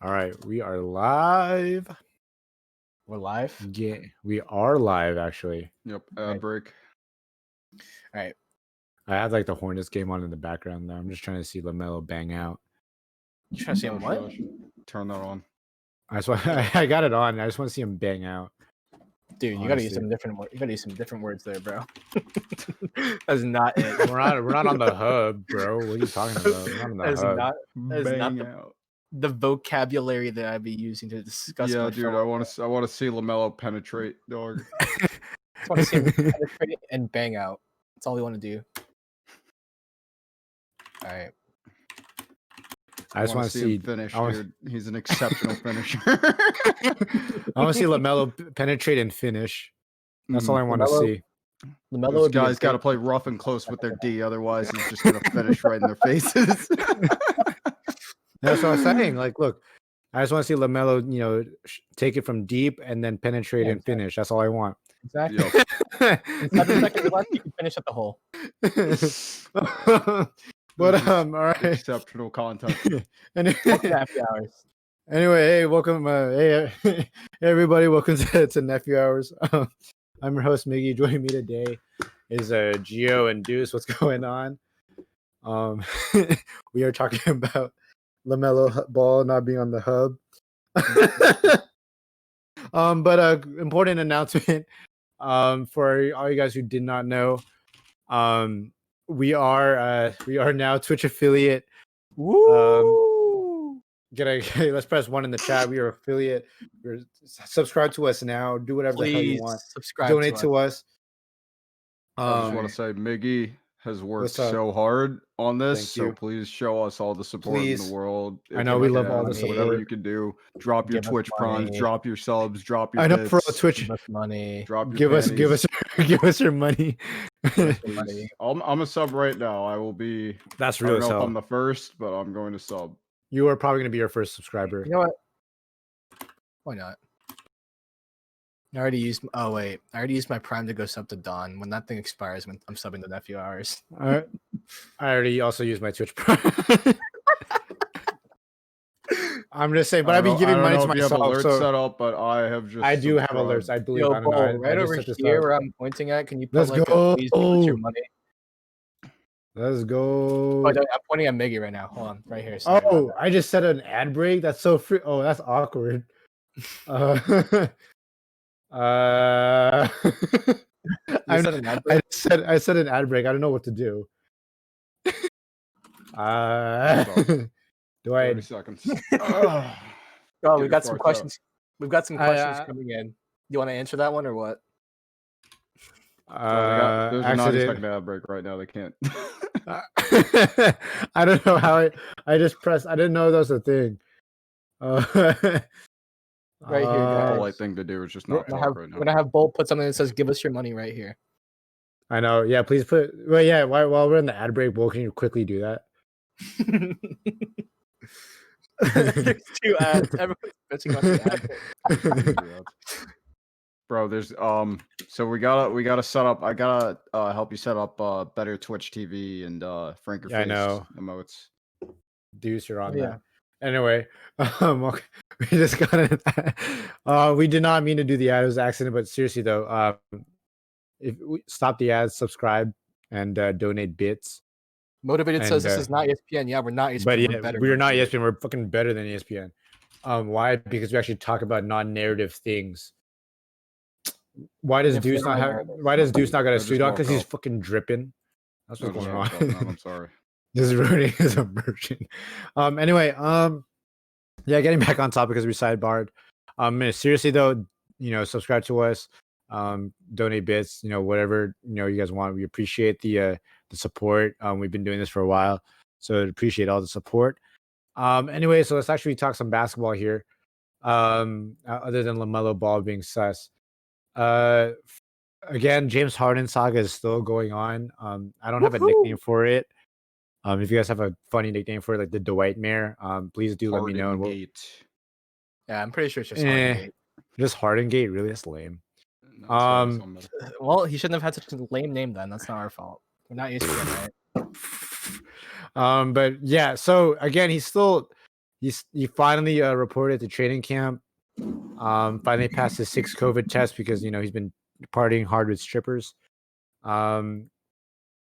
All right, we are live. We're live? Yeah, we are live, actually. Yep, Right. break. All right. I have like the Hornets game on in the background, though. I'm just trying to see LaMelo bang out. You trying to see him what? I should turn that on. I just want, I got it on. I just want to see him bang out. Dude, you gotta use honestly. some different words. You gotta use some different words there, bro. That's not it. We're not on the hub, bro. What are you talking about? We're not on the That's hub. that is not Bang out. the vocabulary that I'd be using to discuss. Yeah, my dude, fellow- I want to see LaMelo penetrate, dog. I just want to see him penetrate and bang out. That's all we want to do. All right. I just want to see him finish, I wanna- dude. He's an exceptional finisher. I want to see LaMelo penetrate and finish. That's all I want to LaMelo- see. LaMelo Those would be a guys got to great- play rough and close with their D, otherwise he's just gonna finish right in their faces. That's what I'm saying. Like, look, I just want to see LaMelo, take it from deep and then penetrate Yeah, and finish. That's all I want. Exactly. Yo, In 7 seconds left, you can finish at the hole. But this is all right. exceptional content. Welcome to Happy Hours. Anyway, hey, welcome. Hey, everybody, welcome to Nephew Hours. I'm your host Miggy. Joining me today is Gio and Deuce. What's going on? We are talking about LaMelo Ball not being on the hub. But important announcement. For all you guys who did not know, we are now Twitch affiliate. Woo! Let's press 1 in the chat. We are affiliate. Subscribe to us now. Do whatever the hell you Please want. subscribe. Donate to us. I just want to say Miggy has worked what's up? so hard on this, Thank so you. please show us all the support in Please. the world. I If know you we love can, all the Whatever support. you can do, drop your Give us Twitch primes, money. drop your subs, drop your I know bits, for Twitch. Give us money. drop your Give us your money. Give us Please. money. I'm a sub right now. I will be. That's I real don't as know if hell. I'm the first, but I'm going to sub. You are probably gonna be our first subscriber. You know what? Why not? I already used. Oh wait, I already used my Prime to go sub to Dawn. When that thing expires, when I'm subbing to Nephew Hours. All right. I already also used my Twitch Prime. I'm just saying, but I've been giving money to myself. You have alerts So set up, but I have just. I do have subscribed. alerts. I believe. Yo, I don't know. Bo, I right just over set this here up. where I'm pointing at, can you put Let's like go. a please give us your money? Let's go. Oh, I'm pointing at Miggy right now. Hold on, right here. Sorry about Oh, that. I just set an ad break. That's so free. Oh, that's awkward. I You said an ad break? I said an ad break. I don't know what to do. Do I? 30 seconds. Ugh. Oh, Get we your got some farts questions. We've got some I, questions coming in. You want to answer that one or what? There's a 90 accident. second ad break right now. They can't. I don't know how I just pressed. I didn't know that was a thing. Right here, The guys. polite thing to do is just not talk right now. When I have Bolt put something that says "Give us your money" right here. I know. Yeah, please put. Well, yeah. While we're in the ad break, Will, can you quickly do that? There's 2 ads. Everyone's bitching about the ad. Bro, there's so we gotta set up. I gotta help you set up better Twitch TV and Franker Yeah, I know. emotes. Deuce, you're on Yeah. that. Anyway, okay, we just got it. We did not mean to do the ad; it was an accident. But seriously, though, if we stop the ads, subscribe, and donate bits. Motivated says And, this is not ESPN. Yeah, we're not ESPN. But we're yeah, better. we're not ESPN. We're fucking better than ESPN. Why? Because we actually talk about non-narrative things. Why does If Deuce we're not not have? narrative. Why does Deuce not got a I just suit on? woke Because he's up. fucking dripping. That's what's No, going just on. woke up, man, I'm sorry. This is ruining his immersion. Anyway, yeah, getting back on topic because we sidebarred. Seriously though, subscribe to us, donate bits, whatever you guys want. We appreciate the support. We've been doing this for a while, so appreciate all the support. Anyway, so let's actually talk some basketball here. Other than LaMelo Ball being sus. Again, James Harden saga is still going on. I don't have a nickname for it. If you guys have a funny nickname for it, like the Dwight Mare, please do let me know. And Gate. Yeah, I'm pretty sure it's just Eh. Harden. just Harden Gate, really? That's lame. Well, he shouldn't have had such a lame name then. That's not our fault. We're not ESPN, right? But yeah, so again, he's still he finally reported to training camp. Finally passed his 6th COVID test because he's been partying hard with strippers.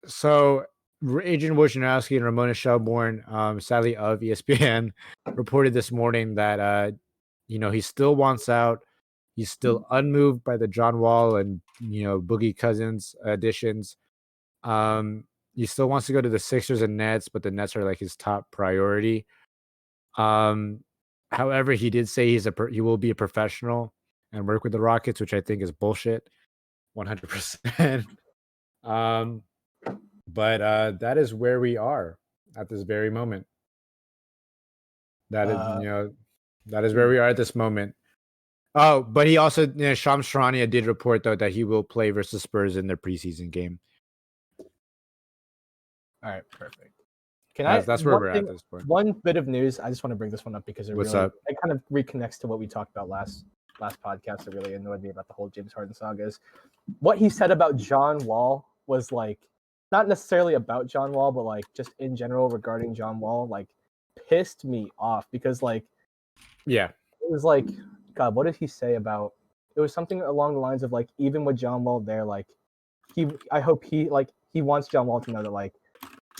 So Adrian Wojnarowski and Ramona Shelburne, sadly of ESPN, reported this morning that he still wants out. He's still unmoved by the John Wall and Boogie Cousins additions. He still wants to go to the Sixers and Nets, but the Nets are like his top priority. However, he did say he will be a professional and work with the Rockets, which I think is bullshit, 100%. But that is where we are at this very moment. That is where we are at this moment. Oh, but he also, Shams Charania did report though that he will play versus Spurs in their preseason game. All right, perfect. That's where we're at this point. One bit of news. I just want to bring this one up because it kind of reconnects to what we talked about last podcast. It really annoyed me about the whole James Harden saga. Is what he said about John Wall was like not necessarily about John Wall, but like just in general regarding John Wall, like pissed me off because like it was like, God, what did he say about? It was something along the lines of like, even with John Wall there, like I hope he wants John Wall to know that like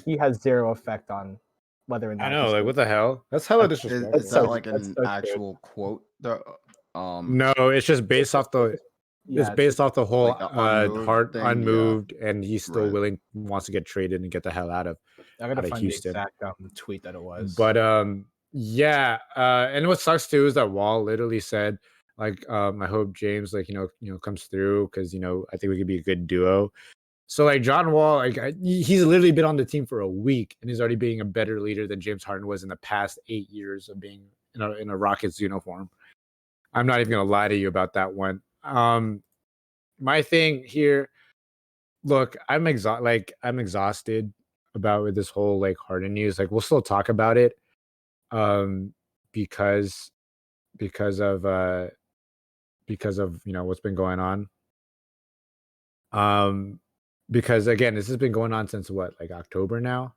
he has zero effect on whether or not. I know, like what the hell? That's hella disrespectful. Is that like an actual quote? No, it's just based off the. It's based off the whole heart unmoved, and he's still wants to get traded and get the hell out of. I gotta find Houston. The exact tweet that it was. But and what sucks too is that Wall literally said like, I hope James like comes through because I think we could be a good duo. So like John Wall, like he's literally been on the team for a week and he's already being a better leader than James Harden was in the past 8 years of being in a Rockets uniform. I'm not even gonna lie to you about that one. My thing here, look, I'm exhausted about this whole like Harden news. Like we'll still talk about it, because of what's been going on. Because again, this has been going on since what, like October now.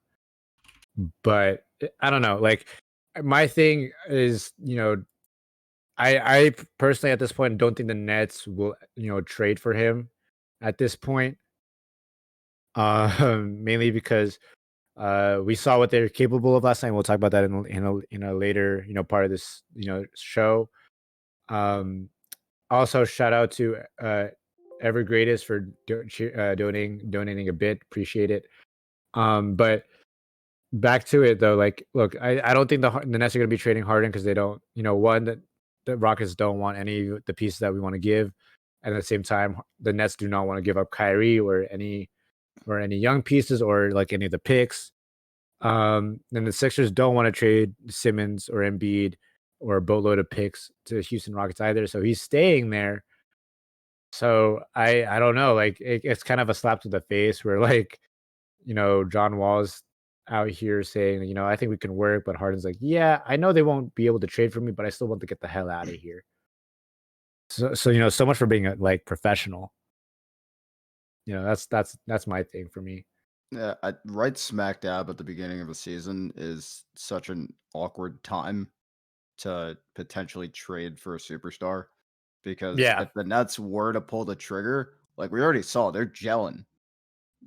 But I don't know. Like my thing is, I personally at this point don't think the Nets will, trade for him at this point. Mainly because we saw what they're capable of last night. We'll talk about that in a later, part of this, show. Also shout out to Ever Greatest for donating a bit. Appreciate it. But back to it though, like, look, I don't think the Nets are going to be trading Harden because they don't, one, that the Rockets don't want any of the pieces that we want to give, and at the same time, the Nets do not want to give up Kyrie or any young pieces or like any of the picks. And the Sixers don't want to trade Simmons or Embiid or a boatload of picks to Houston Rockets either. So he's staying there. So I don't know, like it's kind of a slap to the face where like, John Wall's out here saying, I think we can work, but Harden's like, yeah, I know they won't be able to trade for me, but I still want to get the hell out of here. So so much for being like professional. That's my thing for me. Yeah, right smack dab at the beginning of the season is such an awkward time to potentially trade for a superstar. Because if the Nets were to pull the trigger, like we already saw, they're gelling.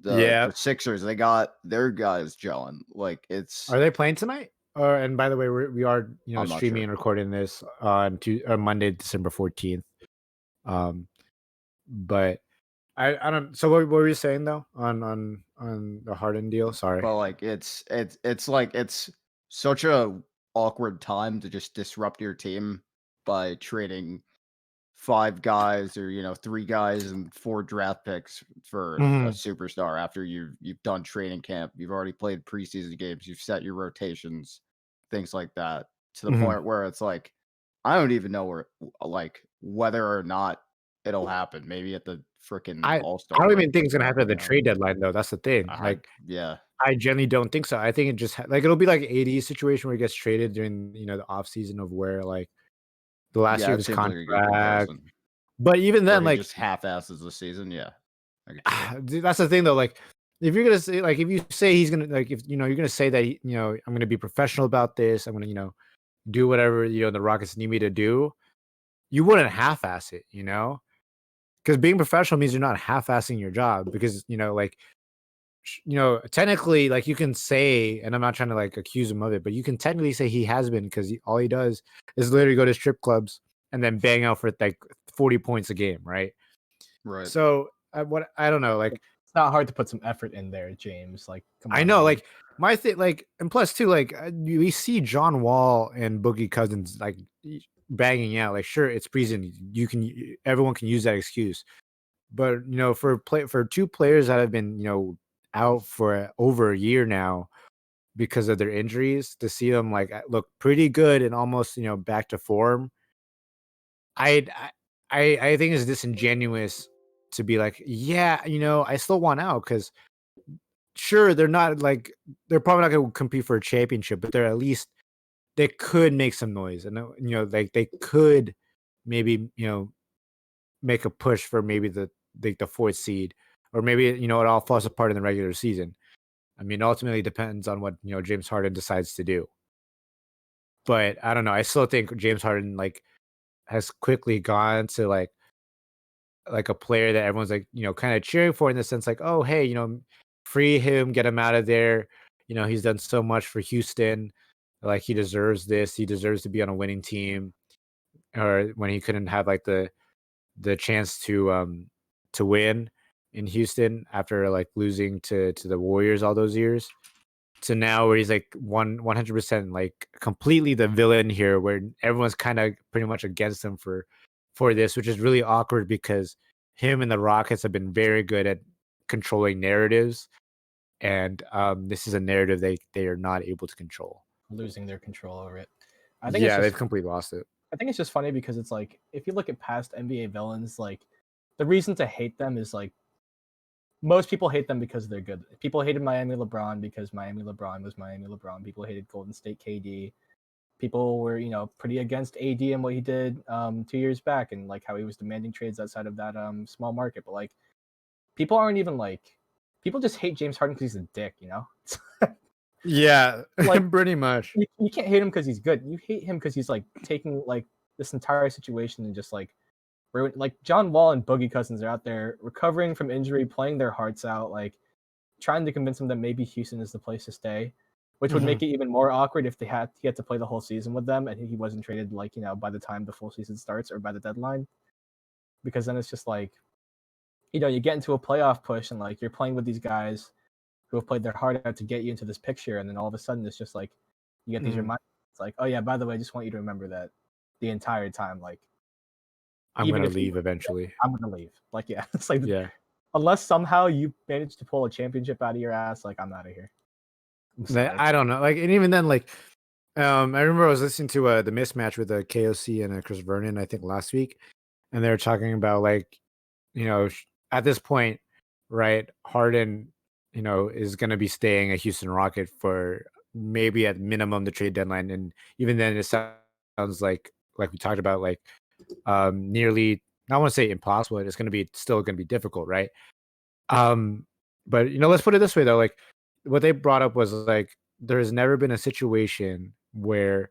The Sixers, they got their guys gelling. Like Are they playing tonight? And by the way, we are streaming and recording this on Monday, December 14th. But I don't. So what were you saying though on the Harden deal? Sorry, but like it's like it's such a awkward time to just disrupt your team by trading 5 guys or 3 guys and 4 draft picks for a superstar after you've done training camp, you've already played preseason games, you've set your rotations, things like that, to the point where it's like I don't even know whether or not it'll happen. Maybe at the freaking All-Star. I don't even think it's gonna happen at the trade deadline though. That's the thing. I genuinely don't think so. I think it just like it'll be like AD situation where he gets traded during the off season of where like the last year of his contract. But even then, like just half-asses the season, dude, that's the thing though. Like if you're gonna say, like if you say he's gonna, like if you're gonna say that I'm gonna be professional about this, I'm gonna do whatever the Rockets need me to do, you wouldn't half-ass it, because being professional means you're not half-assing your job because like technically, like you can say, and I'm not trying to like accuse him of it, but you can technically say he has been because all he does is literally go to strip clubs and then bang out for like 40 points a game, right? Right. So I don't know, like It's not hard to put some effort in there, James. Like, come on. I know, dude. like my thing, like, and plus too, like we see John Wall and Boogie Cousins like banging out. Like, sure, it's preseason. Everyone can use that excuse, but for two players that have been out for over a year now because of their injuries, to see them like look pretty good and almost back to form, I I think it's disingenuous to be like, yeah, I still want out because sure they're probably not going to compete for a championship, but they're at least they could make some noise and like they could maybe make a push for maybe the fourth seed, or maybe it all falls apart in the regular season. I mean, ultimately it depends on what James Harden decides to do. But I don't know. I still think James Harden like has quickly gone to like a player that everyone's like kind of cheering for in the sense like, oh hey, free him, get him out of there. He's done so much for Houston. Like he deserves this. He deserves to be on a winning team. Or when he couldn't have like the chance to win in Houston after like losing to the Warriors all those years, to now where he's like 100% like completely the villain here, where everyone's kind of pretty much against him for this, which is really awkward because him and the Rockets have been very good at controlling narratives, and this is a narrative they are not able to control. Losing their control over it. They've completely lost it. I think it's just funny because it's like if you look at past NBA villains, like the reason to hate them is like most people hate them because they're good. People hated Miami LeBron because Miami LeBron was Miami LeBron. People hated Golden State KD. People were, pretty against AD and what he did 2 years back and like how he was demanding trades outside of that small market. But like people aren't even like people just hate James Harden because he's a dick, Yeah, like pretty much. You can't hate him because he's good. You hate him because he's like taking like this entire situation and just like ruin. Like John Wall and Boogie Cousins are out there recovering from injury, playing their hearts out, like trying to convince them that maybe Houston is the place to stay, which would make it even more awkward if he had to play the whole season with them and he wasn't traded like by the time the full season starts or by the deadline, because then it's just like you get into a playoff push and like you're playing with these guys who have played their heart out to get you into this picture, and then all of a sudden it's just like you get these reminders. It's like, oh yeah, by the way, I just want you to remember that the entire time, like I'm even gonna if leave eventually. I'm gonna leave. Like, yeah, it's like Yeah. unless somehow you manage to pull a championship out of your ass, like I'm out of here. I don't know. Like, and even then, like, I remember I was listening to the mismatch with the KOC and Chris Vernon, I think last week, and they were talking about like, at this point, right, Harden, is going to be staying a Houston Rocket for maybe at minimum the trade deadline, and even then, it sounds like we talked about, like, nearly. I want to say impossible. It's going to be still going to be difficult, right? But let's put it this way though, like what they brought up was like there has never been a situation where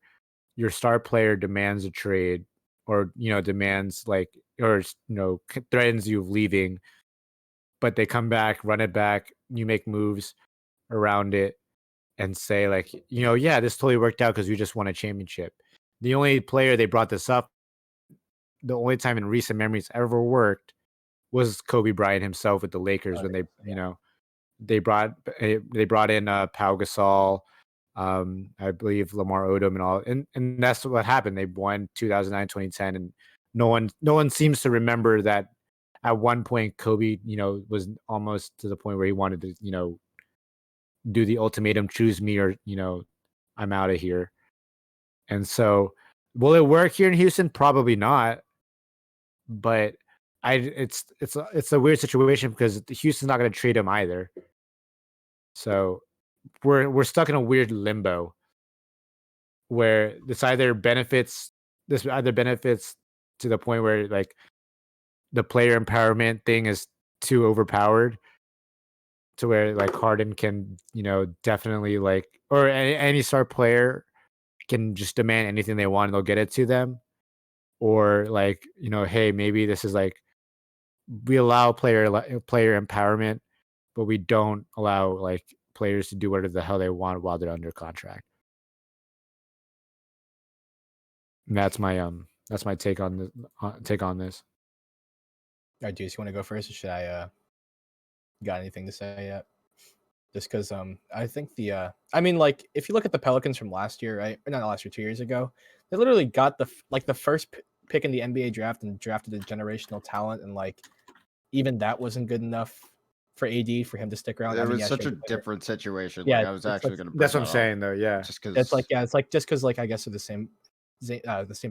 your star player demands a trade or demands like or threatens you of leaving, but they come back, run it back, you make moves around it and say like, yeah, this totally worked out because we just won a championship. The only player they brought this up, the only time in recent memories ever worked was Kobe Bryant himself with the Lakers when they, they brought in Pau Gasol, I believe Lamar Odom and all, and that's what happened. They won 2009, 2010, and no one seems to remember that at one point Kobe, was almost to the point where he wanted to, do the ultimatum, choose me or I'm out of here. And so, will it work here in Houston? Probably not. But it's a weird situation because Houston's not going to trade him either. So we're stuck in a weird limbo where this either benefits to the point where like the player empowerment thing is too overpowered to where like Harden can definitely like, or any star player can just demand anything they want and they'll get it to them, or like, hey, maybe this is like we allow player empowerment, but we don't allow like players to do whatever the hell they want while they're under contract. And that's my take on this. All right, Deuce, you want to go first, or should I got anything to say yet? Just because I think like if you look at the Pelicans from last year, right? Or not last year, 2 years ago, they literally got the first pick in the NBA draft and drafted a generational talent, and like even that wasn't good enough for AD for him to stick around. It was such a different situation. Yeah, like I was actually going to. That's what I'm saying, though. Yeah, just because it's like just because like I guess they're the same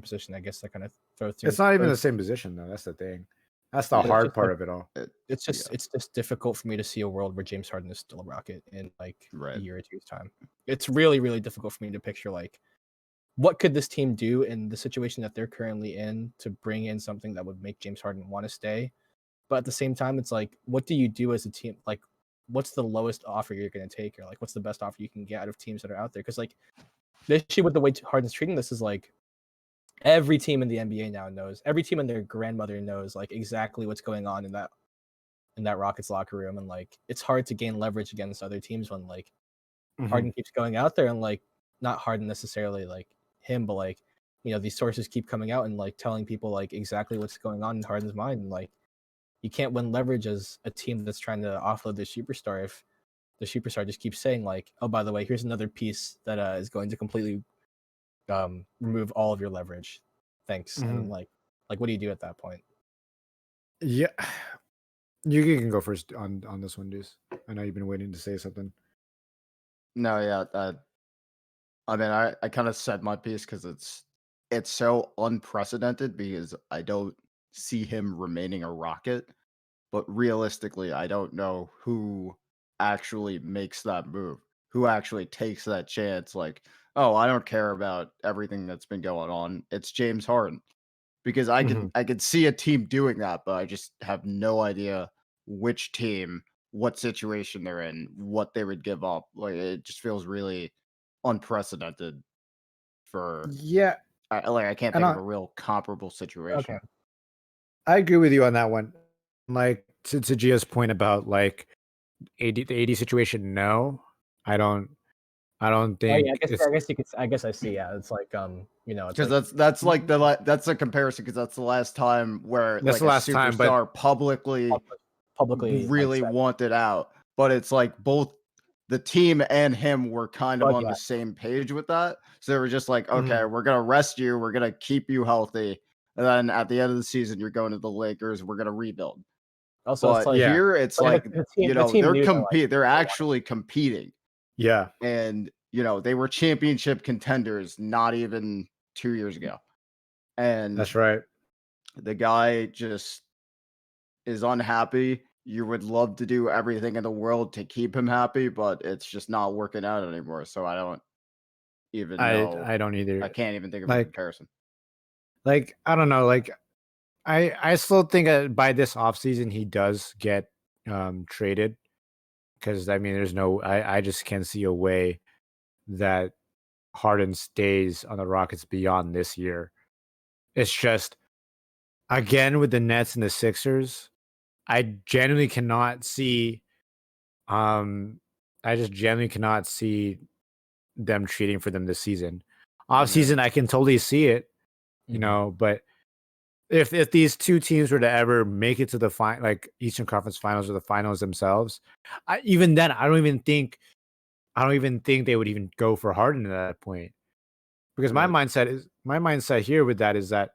position. I guess that kind of throws. It's not even the same position though. That's the thing. That's the hard part of it all. It's just difficult for me to see a world where James Harden is still a Rocket in like a year or two's time. It's really, really difficult for me to picture like what could this team do in the situation that they're currently in to bring in something that would make James Harden want to stay. But at the same time, it's like, what do you do as a team? Like, what's the lowest offer you're going to take, or like, what's the best offer you can get out of teams that are out there? Because like, the issue with the way Harden's treating this is like, every team in the NBA now knows. Every team and their grandmother knows like exactly what's going on in that Rockets locker room, and like it's hard to gain leverage against other teams when like Harden keeps going out there, and like not Harden necessarily like him, but like these sources keep coming out and like telling people like exactly what's going on in Harden's mind, and like you can't win leverage as a team that's trying to offload their superstar if the superstar just keeps saying like, oh, by the way, here's another piece that is going to completely remove all of your leverage. Thanks. And like what do you do at that point? Yeah, you can go first on this one, Deuce. I know you've been waiting to say something. No, yeah. I mean, I kind of said my piece because it's so unprecedented because I don't see him remaining a Rocket, but realistically, I don't know who actually makes that move, who actually takes that chance. Like, oh, I don't care about everything that's been going on. It's James Harden. Because I could see a team doing that, but I just have no idea which team, what situation they're in, what they would give up. Like it just feels really unprecedented for I can't think of a real comparable situation. Okay. I agree with you on that one. Like to Gio's point about like the AD situation, no. I don't think. I guess I see. Yeah, it's like because like, that's like that's a comparison because that's the last time where that's like the a last superstar time, publicly really wanted out, but it's like both the team and him were kind of on the same page with that. So they were just like, okay, we're gonna rest you, we're gonna keep you healthy, and then at the end of the season, you're going to the Lakers. We're gonna rebuild. Also, but here it's like they're actually competing. Yeah, and they were championship contenders not even 2 years ago. And that's right. The guy just is unhappy. You would love to do everything in the world to keep him happy, but it's just not working out anymore. So I don't even know. I don't either. I can't even think of a comparison. Like, I don't know. Like, I still think by this offseason he does get traded. Because I mean, there's no, I just can't see a way that Harden stays on the Rockets beyond this year. It's just, again, with the Nets and the Sixers, I genuinely cannot see, I just genuinely cannot see them trading for them this season. Off season, I can totally see it, but if these two teams were to ever make it to the like Eastern Conference Finals or the finals themselves, even then, I don't even think they would even go for Harden at that point. Because my mindset here with that is that,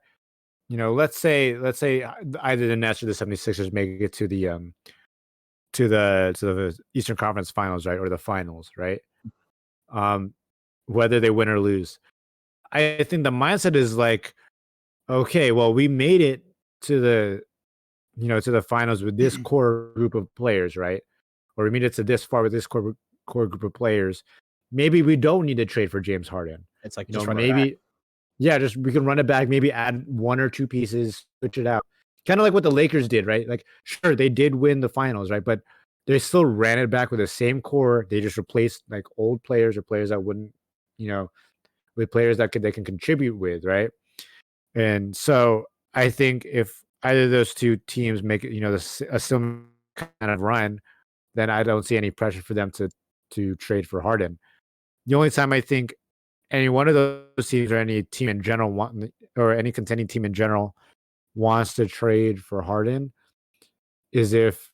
let's say either the Nets or the 76ers make it to the Eastern Conference Finals, right, or the finals, right? Whether they win or lose, I think the mindset is like, okay, well, we made it to the finals with this core group of players, right? Or we made it to this far with this core group of players. Maybe we don't need to trade for James Harden. It's like just maybe, just we can run it back. Maybe add one or two pieces, switch it out. Kind of like what the Lakers did, right? Like, sure, they did win the finals, right? But they still ran it back with the same core. They just replaced like old players or players that wouldn't with players that they can contribute with, right? And so I think if either of those two teams make a similar kind of run, then I don't see any pressure for them to trade for Harden. The only time I think any one of those teams or any team in general or any contending team in general wants to trade for Harden is if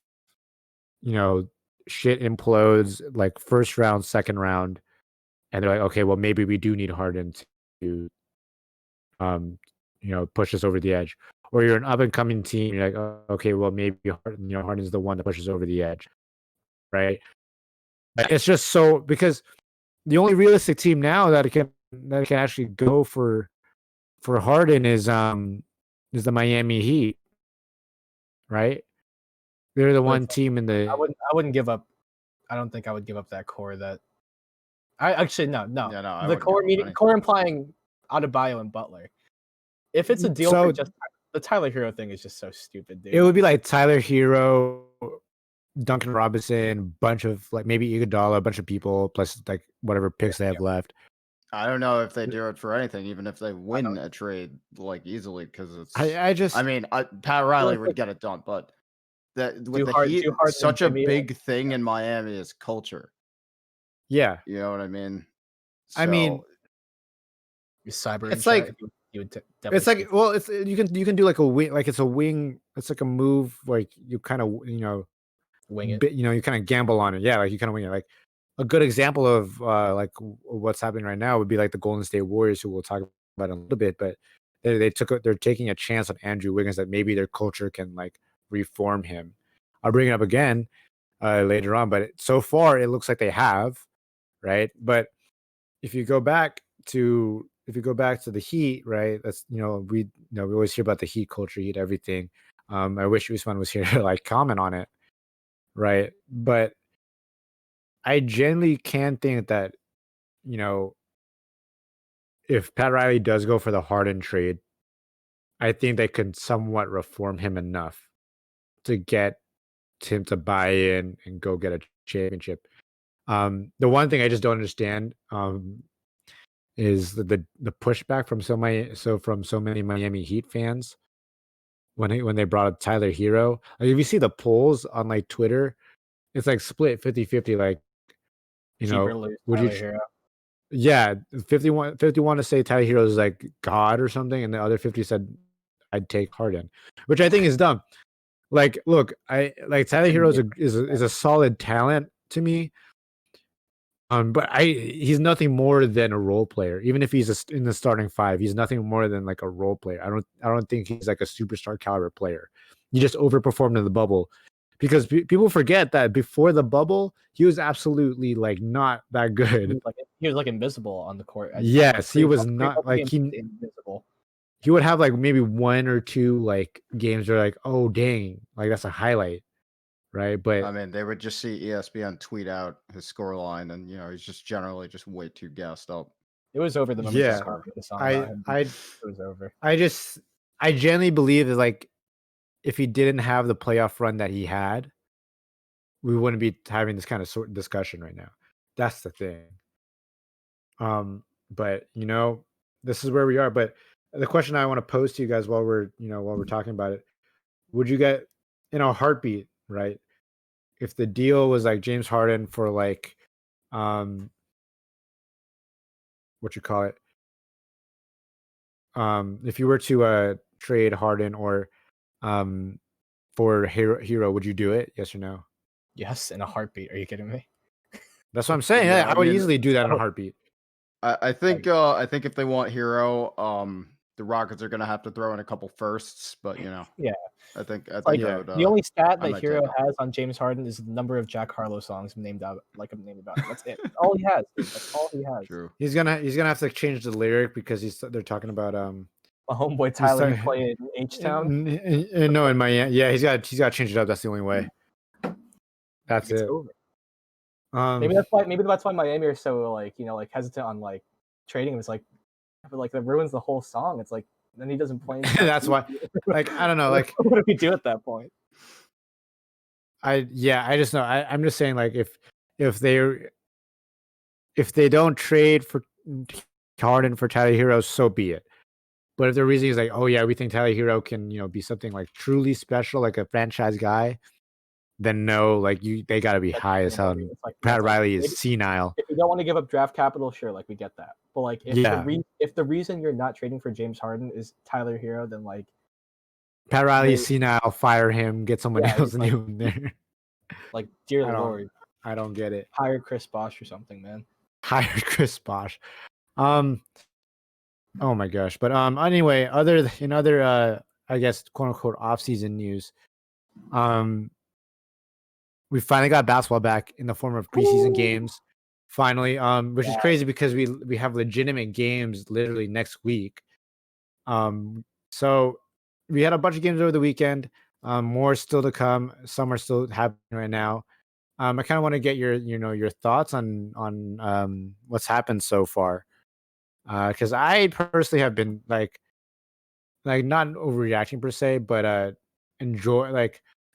shit implodes like first round, second round, and they're like, okay, well maybe we do need Harden to push us over the edge. Or you're an up and coming team, you're like, oh, okay, well maybe Harden's the one that pushes over the edge, right? It's just so because the only realistic team now that can actually go for Harden is the Miami Heat, right? They're the one team in the. I wouldn't give up. I don't think I would give up that core. That I actually no. Yeah, no, the core implying Adebayo and Butler. If it's a deal for just the Tyler Hero thing is just so stupid, dude. It would be like Tyler Hero, Duncan Robinson, bunch of like maybe Iguodala, a bunch of people plus like whatever picks they have left. I don't know if they do it for anything, even if they win a trade like easily, because it's. I mean, Pat Riley would get it done, but with the Heat, such a big thing in Miami is culture. Yeah, you know what I mean. I mean, cyber. It's like it's like it's you can do like a wing, like it's a wing. It's like a move like you kind of wing it. You kind of gamble on it. Yeah, like you kind of wing it. Like a good example of like what's happening right now would be like the Golden State Warriors, who we'll talk about in a little bit, but they're taking a chance on Andrew Wiggins that maybe their culture can like reform him. I'll bring it up again later on, but so far it looks like they have, right? But if you go back to the Heat, right? That's we always hear about the Heat culture, Heat everything. I wish Usman was here to like comment on it, right? But I genuinely can think that if Pat Riley does go for the Harden trade, I think they could somewhat reform him enough to get him to buy in and go get a championship. The one thing I just don't understand is the pushback from so many Miami Heat fans when they brought up Tyler Hero. Like if you see the polls on like Twitter, it's like split 50-50. Like would you? Hero. Yeah, 51 to say Tyler Hero is like God or something, and the other 50 said I'd take Harden, which I think is dumb. Like, look, I like Tyler Hero is a solid talent to me. But he's nothing more than a role player. Even if he's in the starting five, he's nothing more than like a role player. I don't think he's like a superstar caliber player. He just overperformed in the bubble, because people forget that before the bubble, he was absolutely like not that good. He was like invisible on the court. Yes, he was not like invisible. He would have like maybe one or two like games where like, oh dang, like that's a highlight. Right, but I mean, they would just see ESPN tweet out his scoreline, and he's just generally just way too gassed up. It was over the moment. Yeah, it was over. I genuinely believe that like if he didn't have the playoff run that he had, we wouldn't be having this kind of discussion right now. That's the thing. But this is where we are. But the question I want to pose to you guys while we're talking about it: would you get in a heartbeat, right? If the deal was like James Harden for like, what you call it? If you were to trade Harden or for Hero, would you do it? Yes or no? Yes, in a heartbeat. Are you kidding me? That's what I'm saying. Yeah, I would easily do that in a heartbeat. I think if they want Hero, the Rockets are gonna have to throw in a couple firsts, but yeah, I think the only stat that Hero has on James Harden is the number of Jack Harlow songs named about him. That's it. That's all he has. Dude. That's all he has. True. He's gonna have to change the lyric because they're talking about my homeboy Tyler who played in H-Town. No, in Miami. Yeah, he's got to change it up. That's the only way. That's it. Over. Maybe that's why Miami are so like hesitant on like trading him. It's like, but like that ruins the whole song. It's like then he doesn't play. That's why. Like I don't know. Like what do we do at that point? I just know. I'm just saying like if they don't trade for Harden for Tyler Hero, so be it. But if the reason is like, oh yeah, we think Tyler Hero can, be something like truly special, like a franchise guy, then no, like they got to be high as hell. It's like, Pat Riley is senile. If you don't want to give up draft capital, sure, like we get that. But like, if the reason you're not trading for James Harden is Tyler Hero, then like Pat Riley is senile. Fire him. Get someone else new in there. Like, dear Lord, I don't get it. Hire Chris Bosh or something, man. Hire Chris Bosh. Oh my gosh. But anyway, in other I guess quote unquote off-season news, we finally got basketball back in the form of preseason games. Finally, which is crazy because we have legitimate games literally next week. So we had a bunch of games over the weekend. More still to come. Some are still happening right now. I kind of want to get your thoughts on what's happened so far. Because I personally have been like not overreacting per se, but enjoy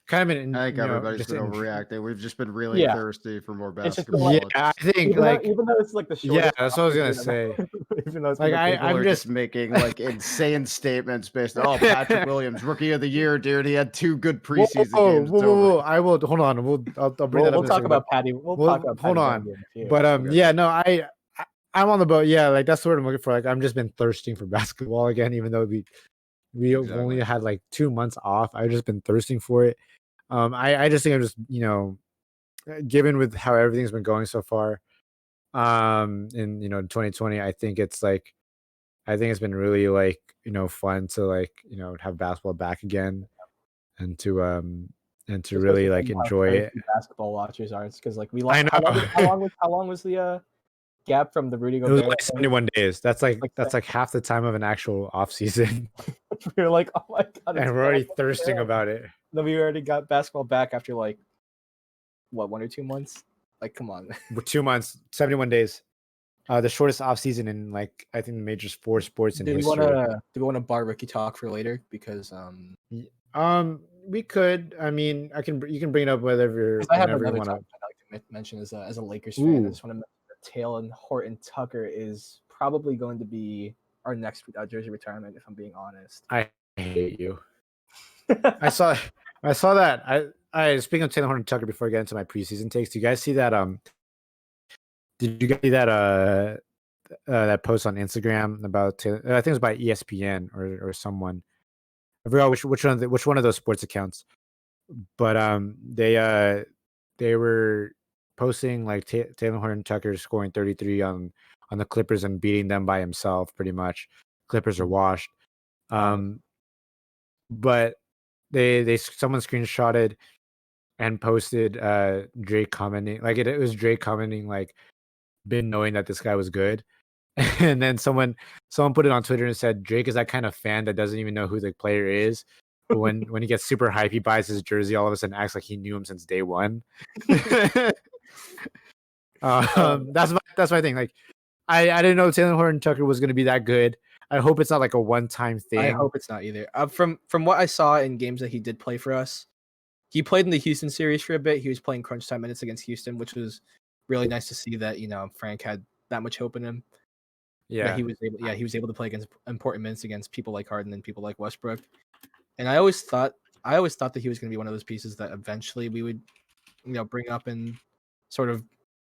kind of I think everybody's been overreacting. We've just been really thirsty for more basketball. Yeah, I think even though it's like the shortest. Yeah, that's what I was gonna say. Even though it's I'm just making like insane statements based on Patrick Williams, rookie of the year, dude. He had 2 good preseason games. Whoa. I will hold on. I'll bring that up. We'll talk about Patty. Hold on. But yeah, no, I'm on the boat. Yeah, like that's what I'm looking for. Like I'm just been thirsting for basketball again, even though we only had like 2 months off. I've just been thirsting for it. I just think I'm just given with how everything's been going so far, in 2020, I think it's been really fun to have basketball back again, and to really enjoy it. Basketball watchers are because like we lost. How long was the gap from the Rudy Gobert? It was like 71 days. That's like half the time of an actual off season. We were like, oh my god, and we're already thirsting about it. Then we already got basketball back after like what, 1 or 2 months? Like, come on. 2 months, 71 days. The shortest off season in I think the major sports in history. Do we want to bar rookie talk for later? Because we could. I mean, you can bring it up whenever I have another topic I'd like to mention as a Lakers fan. I just want to mention that Taylor Horton Tucker is probably going to be our next jersey retirement, if I'm being honest. I hate you. I saw that. I speaking of Taylor Horton Tucker before I get into my preseason takes. Do you guys see that? Did you guys see that? That post on Instagram about Taylor? I think it was by ESPN or someone. I forgot which one of those sports accounts. But they were posting like Taylor Horton Tucker scoring 33 on the Clippers and beating them by himself, pretty much. Clippers are washed. But someone screenshotted and posted Drake commenting, like it was Drake commenting like, been knowing that this guy was good. And then someone put it on Twitter and said Drake is that kind of fan that doesn't even know who the player is, but when he gets super hype, he buys his jersey, all of a sudden acts like he knew him since day one. That's my thing. Like I didn't know Taylor Horton Tucker was going to be that good. I hope it's not like a one-time thing. I hope it's not either. From what I saw in games that he did play for us, he played in the Houston series for a bit. He was playing crunch time minutes against Houston, which was really nice to see that, Frank had that much hope in him. Yeah, he was able to play against important minutes against people like Harden and people like Westbrook. And I always thought that he was going to be one of those pieces that eventually we would, bring up and sort of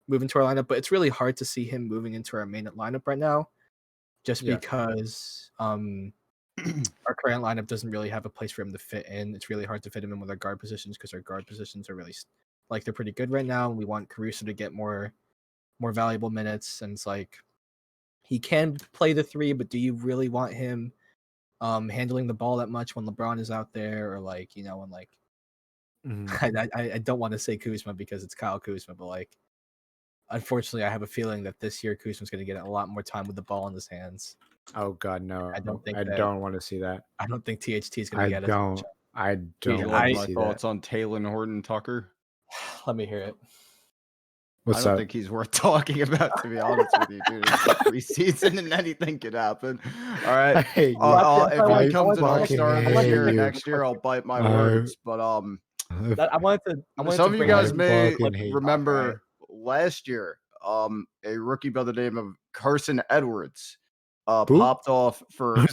move into our lineup. But it's really hard to see him moving into our main lineup right now, just because our current lineup doesn't really have a place for him to fit in. It's really hard to fit him in with our guard positions because our guard positions are really they're pretty good right now. We want Caruso to get more valuable minutes, and it's like he can play the 3, but do you really want him handling the ball that much when LeBron is out there, or when I don't want to say Kuzma because it's Kyle Kuzma, but unfortunately I have a feeling that this year Kuzma's going to get a lot more time with the ball in his hands. Oh God, no! I don't want to see that. I don't think THT is going to get it. I don't. My thoughts on Taylor Horton Tucker. Let me hear it. I don't think he's worth talking about, to be honest with you, dude. It's the preseason and anything could happen. All right. If he comes an all-star this year, next year, I'll bite my words. But some of you guys may remember last year, a rookie by the name of Carson Edwards popped off for 8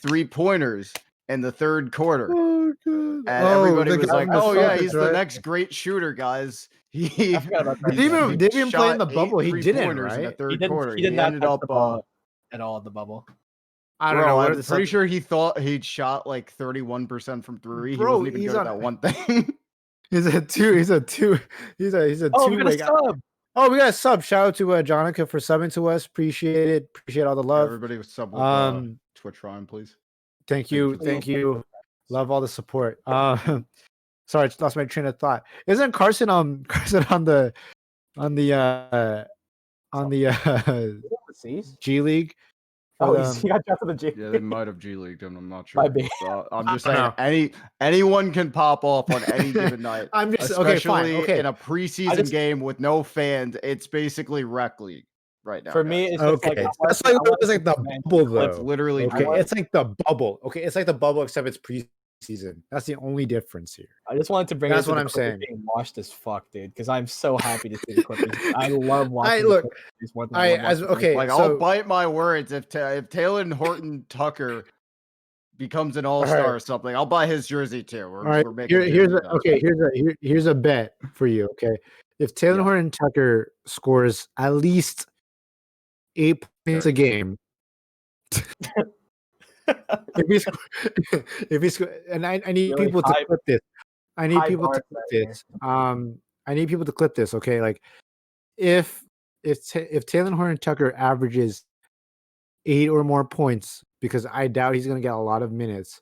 3-pointers in the third quarter. Oh, God. And everybody was like, "Oh yeah, Celtics, he's the next great shooter, guys." I forgot about that. Didn't even play in the bubble. He didn't, three-pointers in the right? third quarter. He did not ended touch up the ball at all in the bubble. I don't bro, know. I'm pretty sure he thought he'd shot like 31% from three. He Bro, wasn't even he's good at on- that one thing. He's a two. He's a Oh, we two. got a sub. Oh, we got a sub. Shout out to Jonica for subbing to us. Appreciate it. Appreciate all the love. Everybody was sub with Twitch Ryan, please. Thank you. Thank you. Love all the support. Sorry, I just lost my train of thought. Isn't Carson on the G League? Oh, he got drafted to the G. Yeah, they might have G Leagued him. I'm not sure. My bad. I'm just saying anyone can pop off on any given night. I'm just especially okay. in a preseason game with no fans. It's basically rec league right now. For me, it's just okay. like That's like the bubble though. It's literally okay. It's like the bubble. Okay, it's like the bubble except it's preseason. That's the only difference here. I just wanted to bring. That's what I'm saying. Being washed as fuck, dude, because I'm so happy to see the Clippers. I love watching. I'll bite my words if Taylor Horton Tucker becomes an all-star or something. I'll buy his jersey too. We're making here's a bet for you. Okay, if Taylor Horton Tucker scores at least 8 points a game. if he's and I need really people to clip this. I need people to clip this. I need people to clip this. Okay, like if Taylor Horton Tucker averages 8 or more points, because I doubt he's going to get a lot of minutes.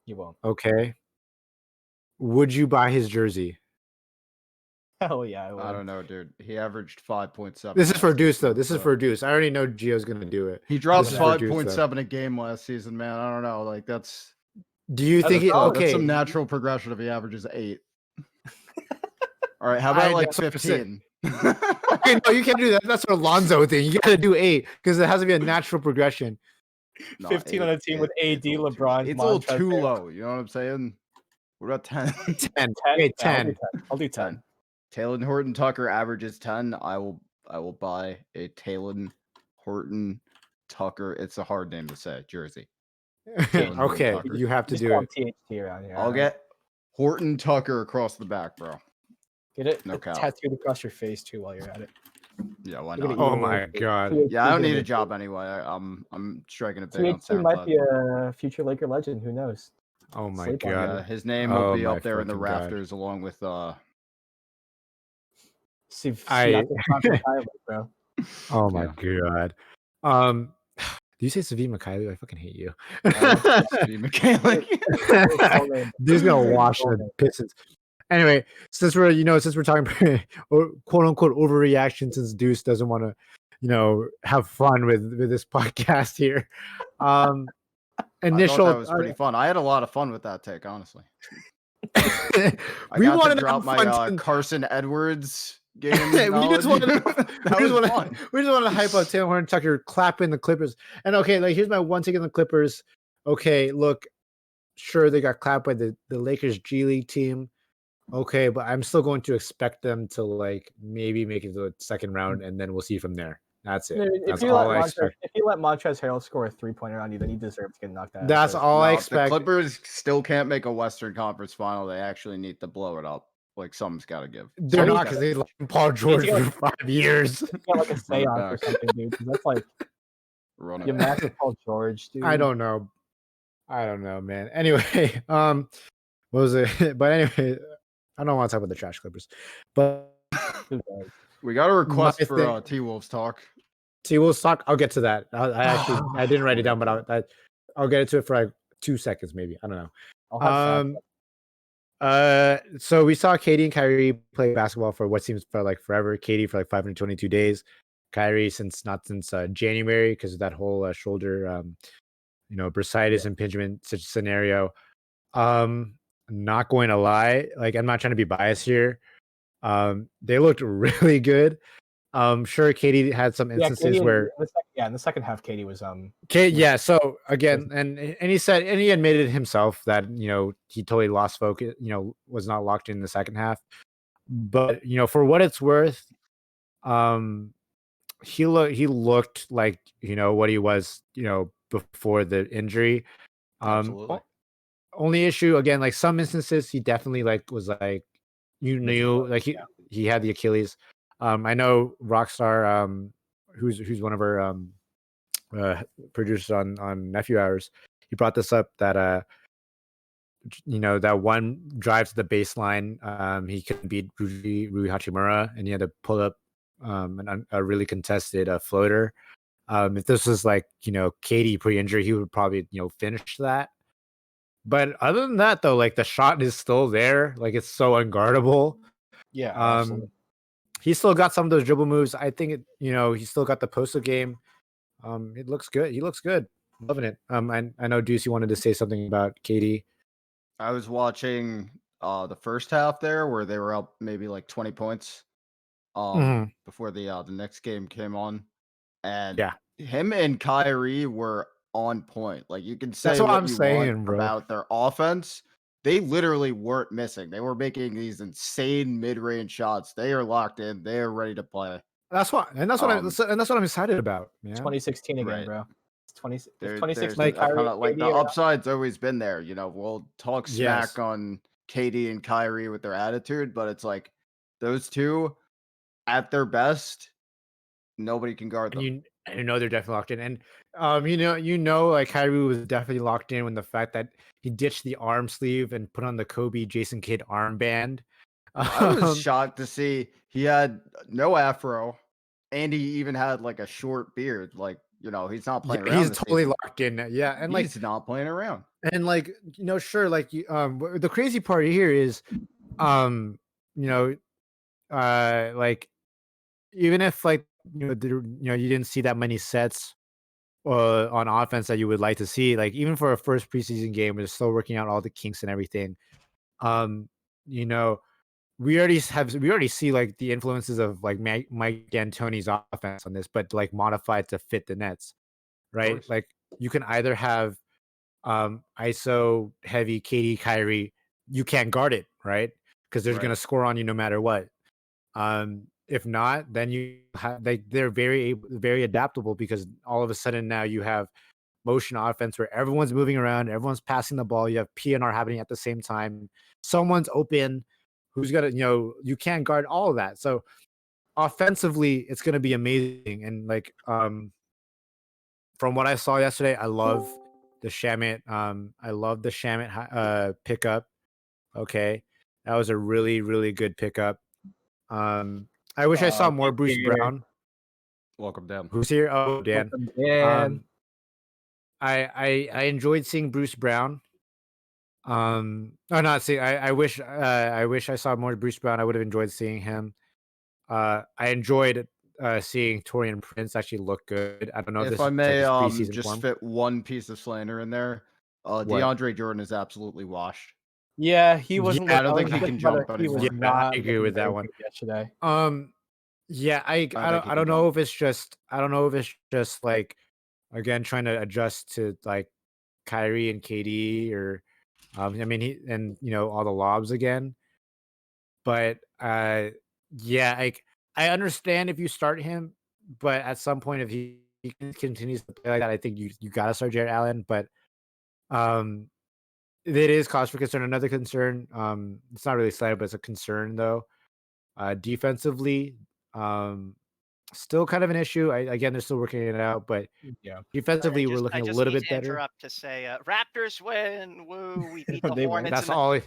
He won't. Okay. Would you buy his jersey? Hell yeah, I would. I don't know, dude. He averaged 5.7. This is for Deuce, though. This is for Deuce. I already know Gio's gonna do it. He dropped 5.7 a game last season, man. I don't know. Like that's. Do you think it? Okay, that's some natural progression if he averages 8. All right, how about like 15? Okay, no, you can't do that. That's an Alonzo thing. You got to do 8 because it has to be a natural progression. 15 on a team with AD, LeBron. It's a little too low. You know what I'm saying? What about 10? 10. Okay, 10. I'll do 10. Taylor Horton Tucker averages 10. I will buy a Taylor Horton Tucker. It's a hard name to say. Jersey. Okay, you have to do it. THT around here. I'll get Horton Tucker across the back, bro. Get it no tattooed across your face too while you're at it. Yeah, why not? Oh my god. Yeah, I don't need a job anyway. I'm striking a bid on SoundCloud. Might be a future Laker legend. Who knows? Oh my god. His name will be up there in the rafters along with Oh my god. Do you say Savi Mikhaili? I fucking hate you. Savi Mikhaili. Dude's gonna wash the Pistons. Anyway, since we're talking quote unquote overreaction, since Deuce doesn't want to, have fun with this podcast here. I thought that was pretty fun. I had a lot of fun with that take, honestly. We got to drop my Carson Edwards game. we just want to hype up Taylor Horton Tucker clapping the Clippers. And okay, like here's my one take on the Clippers. Okay, look, sure they got clapped by the Lakers G League team. Okay, but I'm still going to expect them to like maybe make it to the second round, and then we'll see from there. That's it. That's all I expect. If you let Montrezl Harrell score a 3-pointer on you, then you deserve to get knocked out. That's all I expect. The Clippers still can't make a Western Conference final. They actually need to blow it up. Like something's got to give. They're not because they let Paul George for 5 years. Got like a seance or something, dude. That's like you match with Paul George, dude. I don't know, man. Anyway, what was it? But anyway, I don't want to talk about the trash Clippers, but we got a request for T-Wolves talk. T-Wolves talk. I'll get to that. I didn't write it down, but I'll get into it for like 2 seconds, maybe. I don't know. So we saw Katie and Kyrie play basketball for what seems for like forever. Katie for like 522 days. Kyrie since January because of that whole shoulder, bursitis impingement such scenario. Not going to lie, like I'm not trying to be biased here. They looked really good. Sure, Katie had some instances where in the second half, Katie was yeah. So again, and he admitted himself that he totally lost focus. Was not locked in the second half. But for what it's worth, he looked like what he was before the injury. Absolutely. Only issue again, like some instances, he definitely was like you knew like he had the Achilles. I know Rockstar, who's one of our uh, producers on Nephew Hours, he brought this up that that one drive to the baseline, he couldn't beat Rui Hachimura, and he had to pull up a really contested floater. If this was like Katie pre-injury, he would probably finish that. But other than that, though, like the shot is still there, like it's so unguardable. Yeah, absolutely. He still got some of those dribble moves. I think he still got the postal game. It looks good. He looks good. Loving it. I know Deuce, you wanted to say something about Katie. I was watching the first half there where they were up maybe like 20 points before the next game came on. And Yeah, him and Kyrie were on point. Like you can that's say what what I'm you want saying, bro. about their offense. They literally weren't missing. They were making these insane mid-range shots. They are locked in. They are ready to play. That's what, and that's what I'm excited about, man. 2016 again, Right. bro. It's 20. It's There's 2016. like, kind Kyrie of like the KD are out. upside's always been there. We'll talk Yes. smack on KD and Kyrie with their attitude, but it's like those two at their best, nobody can guard them. And you know they're definitely locked in, and like Kyrie was definitely locked in when the fact that he ditched the arm sleeve and put on the Kobe Jason Kidd armband. I was shocked to see he had no afro, and he even had like a short beard. Like he's not playing around. He's this totally season. locked in. Yeah, and He's not playing around. And like sure, like the crazy part here is, like even if like you didn't see that many sets on offense that you would like to see, like even for a first preseason game, we're still working out all the kinks and everything. Um, you know, we already see like the influences of like Mike D'Antoni's offense on this, but like modified to fit the Nets, right? Like you can either have ISO heavy KD Kyrie, you can't guard it, right? Because they're gonna score on you no matter what. If not, then you have they're very adaptable, because all of a sudden now you have motion offense where everyone's moving around, everyone's passing the ball, you have PNR happening at the same time, someone's open, who's gonna you can't guard all of that. So offensively, it's gonna be amazing. And like from what I saw yesterday, I love the Shamit. I love the Shamit pickup. Okay, that was a really, really good pickup. I wish I saw more Bruce Brown. Welcome, Dan. Who's here? Oh, Dan. Welcome, Dan. I enjoyed seeing Bruce Brown. I wish I saw more Bruce Brown. I would have enjoyed seeing him. I enjoyed seeing Torian Prince actually look good. I don't know If if I may his preseason just form. fit one piece of slander in there. DeAndre Jordan is absolutely washed. Yeah, he wasn't. I don't think he can jump anymore. I agree with that one. Yesterday. Yeah, I don't know if it's just like, again, trying to adjust to like Kyrie and KD, or I mean all the lobs again. But yeah, like I understand if you start him, but at some point if he continues to play like that, I think you gotta start Jarrett Allen. But it is cause for concern. Another concern, it's not really slight, but it's a concern though. Defensively, still kind of an issue. Again, they're still working it out, but defensively, we're looking a little bit better. Interrupt to say, Raptors win! Woo! We beat the They won. Hornets. That's all.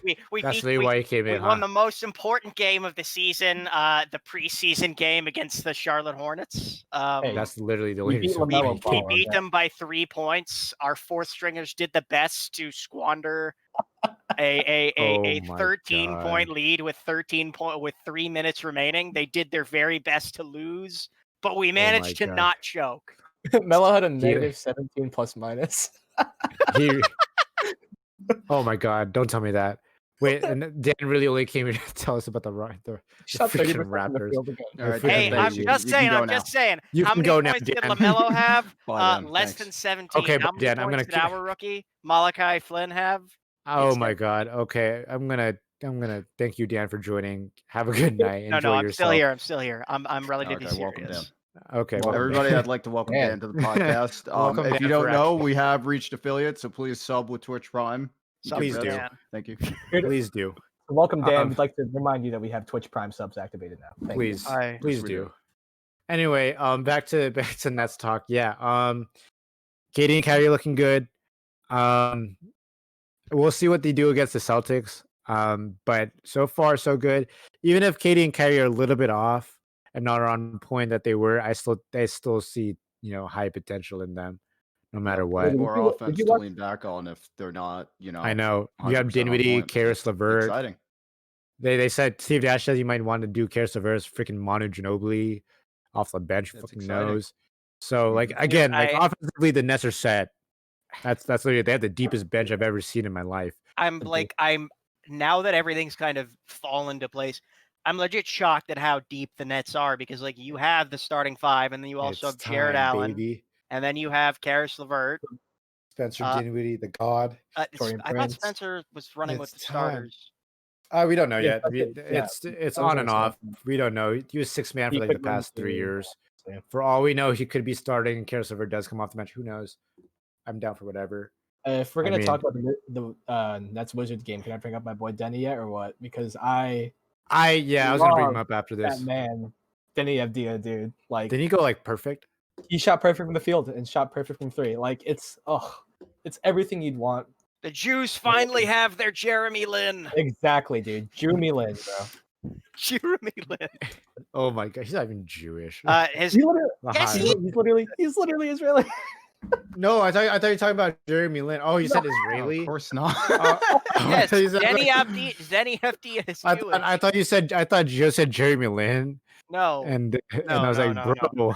That's really why he came in. We won the most important game of the season, the preseason game against the Charlotte Hornets. That's literally the only beat reason why he came. We beat them by 3 points. Our fourth stringers did the best to squander a 13-point lead with 3 minutes remaining. They did their very best to lose, but we managed to not choke. Melo had a negative 17 plus minus. Oh my god! Don't tell me that. Wait, and Dan really only came here to tell us about the freaking Raptors. Hey, I'm just saying. You how can many go now, points did Dan. LaMelo have? Less than 17. Okay, how many Dan, points did our rookie Malachi Flynn have? Oh my god. Okay, I'm gonna thank you, Dan, for joining. Have a good night. No, Enjoy I'm yourself. still here. I'm relatively serious. Welcome, Dan. Okay, Well, Everybody, Dan. I'd like to welcome Dan. Dan to the podcast. Welcome, If Dan, you don't for know, actually- we have reached affiliate, so please sub with Twitch Prime. Sub Please for do. Dan. Thank you. Please do. Welcome, Dan. Um, We'd like to remind you that we have Twitch Prime subs activated now. Thank you. Please, Hi. please Yes, we do. do. Anyway, back to Nets talk. Yeah, KD and Kyrie looking good. We'll see what they do against the Celtics. But so far so good. Even if KD and Kyrie are a little bit off and not on point that they were, I still see high potential in them, no matter what. Did More you- offense did you to watch- lean back on if they're not, I know you have 100% on Dinwiddie, point. Karis LeVert. Exciting. They said Steve Nash says you might want to do Karis LeVert, freaking Manu Ginobili off the bench. That's Fucking exciting. knows. So like Mhm. again, like I- offensively, the Nets are set. That's literally they have the deepest bench I've ever seen in my life. I'm now that everything's kind of fallen into place, I'm legit shocked at how deep the Nets are because like you have the starting five, and then you also It's have Jared time, Allen, baby. and then you have Karis LeVert. Spencer Uh, Dinwiddie, the god. Torian I thought Prince. Spencer was running with the It's time. starters. We don't know Yeah, yet. that's It's I was on and gonna off. say. We don't know. He was sixth man He for like could the run past 3 to- years. yeah. For all we know, he could be starting and Karis LeVert does come off the bench. Who knows? I'm down for whatever. If we're I gonna mean- talk about the Nets Wizards game, can I bring up my boy Denny yet or what? Because I I was gonna bring him love up after that this. man, Denny Avdia, dude. Like Didn't he go like perfect? he shot perfect from the field and shot perfect from three. Like it's everything you'd want. The Jews finally have their Jeremy Lin. Exactly, dude. Jeremy Lin, bro. Jeremy Lin. Oh my god, he's not even Jewish. His He literally, Yes, Lahai. he's literally Israeli. No, I thought you were talking about Jeremy Lin. Oh, you said Oh, Israeli. of course not. I yes, thought you said- Zenny Avdia is I Jewish. thought you said Joe said Jeremy Lin, No, and No, I was no, like, no, bro,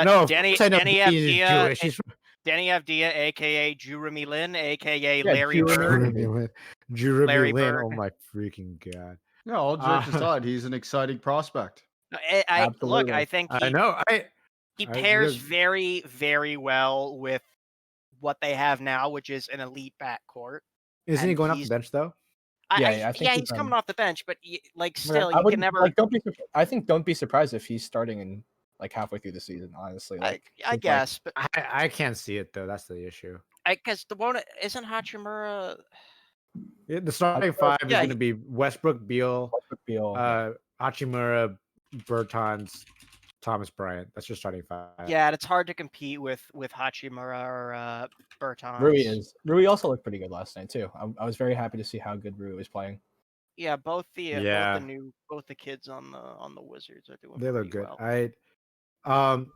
no, of Denny course I know Denny he's Avdia, Jewish. He's Denny Avdia, aka Jeremy Lin, aka Yeah, Larry Jeremy Bird. Lin. Jeremy Lin. Jeremy Larry Lin. Bird. Oh my freaking god! No, all jokes Uh, aside, he's an exciting prospect. I look, Absolutely. I think I know. he I- pairs because- very, very well with what they have now, which is an elite backcourt. Isn't he and going off the he's- bench though? Yeah, I think he's he's coming off the bench, but like I still, you can wouldn't- never. like, I think don't be surprised if he's starting in like halfway through the season. Honestly, I like, guess, but I can't see it though. That's the issue. because the one isn't Hachimura. Yeah, the starting five is Yeah, going to be Westbrook, Beal, Westbrook Beal. Hachimura, Bertans, Thomas Bryant. That's your starting five. Yeah, and it's hard to compete with Hachimura or Bertans. Rui also looked pretty good last night too. I was very happy to see how good Rui was playing. Yeah, both the Yeah. both the kids on the Wizards are doing. They look pretty good. Well.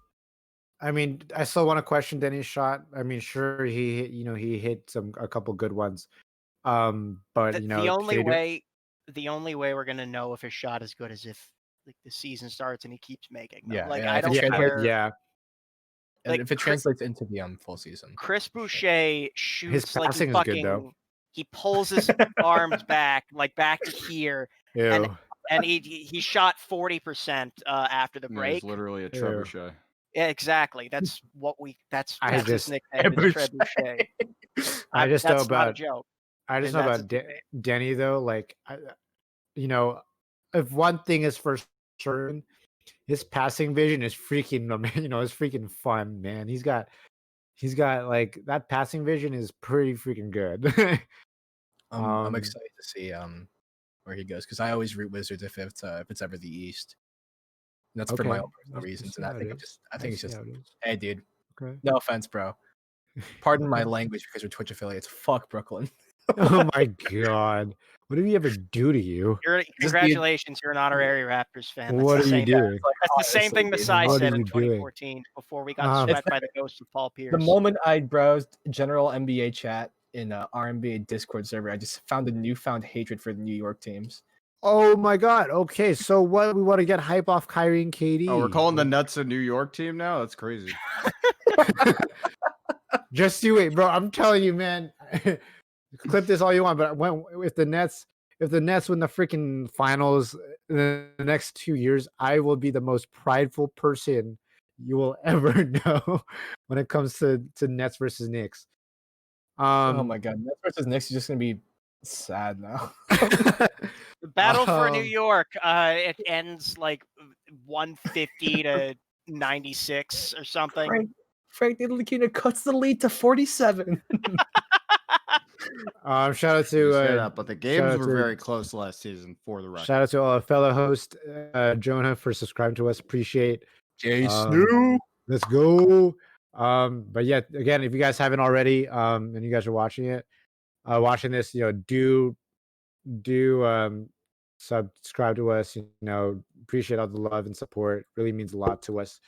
I mean, I still want to question Denny's shot. I mean, sure, he hit a couple good ones. But The only Tatum- way we're gonna know if his shot is good is if like the season starts and he keeps making them. Yeah, like yeah, I if don't it translates- care. yeah, And Like, if it translates into the full season, Chris Boucher shoots like he passing is good, fucking. though. He pulls his arms back to here, ew. and he shot 40% after the Yeah, break. He's literally a Ew. trebuchet. Yeah, exactly. That's what we. That's I his just- nickname. Is Trebuchet. I just know That's not a about joke. I just and know that's about his nickname. Denny though. Like, if one thing is for certain, his passing vision is freaking. It's freaking fun, man. He's got like that passing vision is pretty freaking good. I'm excited to see where he goes because I always root Wizards if it's ever the East. And that's for my Okay. own personal Let's reasons, see and I how it think is. it's just how it is. hey, dude. Okay. No offense, bro. Pardon my language because we're Twitch affiliates. Fuck Brooklyn. Oh my god! What did he ever do to you? Congratulations, you're an honorary Raptors fan. That's What the are you same, doing? That's the same thing Honestly, Masai what said are in you doing? 2014 before we got swept by the ghost of Paul Pierce. The moment I browsed general NBA chat in RNBA Discord server, I just found a newfound hatred for the New York teams. Oh my god! Okay, so what we want to get hype off Kyrie and KD? Oh, we're calling the Nets a New York team now? That's crazy. Just do it, bro. I'm telling you, man. Clip this all you want, but if the Nets win the freaking finals in the next 2 years, I will be the most prideful person you will ever know when it comes to Nets versus Knicks. Oh my god, Nets versus Knicks is just gonna be sad now. The battle for New Um, York, it ends like 150 to 96 or something. Frank Ntilikina cuts the lead to 47. Shout out You to say that, but the games were very close last season for the record. shout out to our fellow host Jonah for subscribing to us. Appreciate. Snoop. Let's go. But yeah, again, if you guys haven't already, and you guys are watching this, do subscribe to us. Appreciate all the love and support. Really means a lot to us.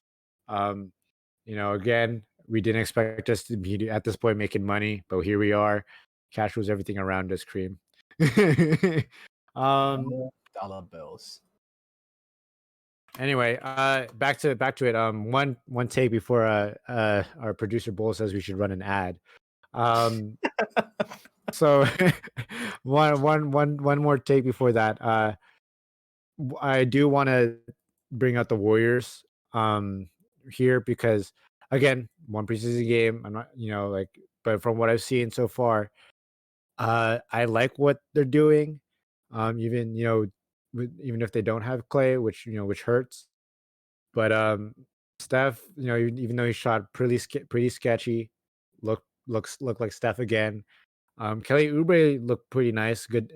Again, we didn't expect us to be at this point making money, but here we are. Cash rules everything around us, cream. Dollar bills. Anyway, back to it. One take before our producer Bull says we should run an ad. So one more take before that. I do want to bring out the Warriors here because again, one preseason game. I'm not, but from what I've seen so far, I like what they're doing. Even even if they don't have Clay, which hurts. But Steph, even though he shot pretty sketchy, looked like Steph again. Kelly Oubre looked pretty nice. Good,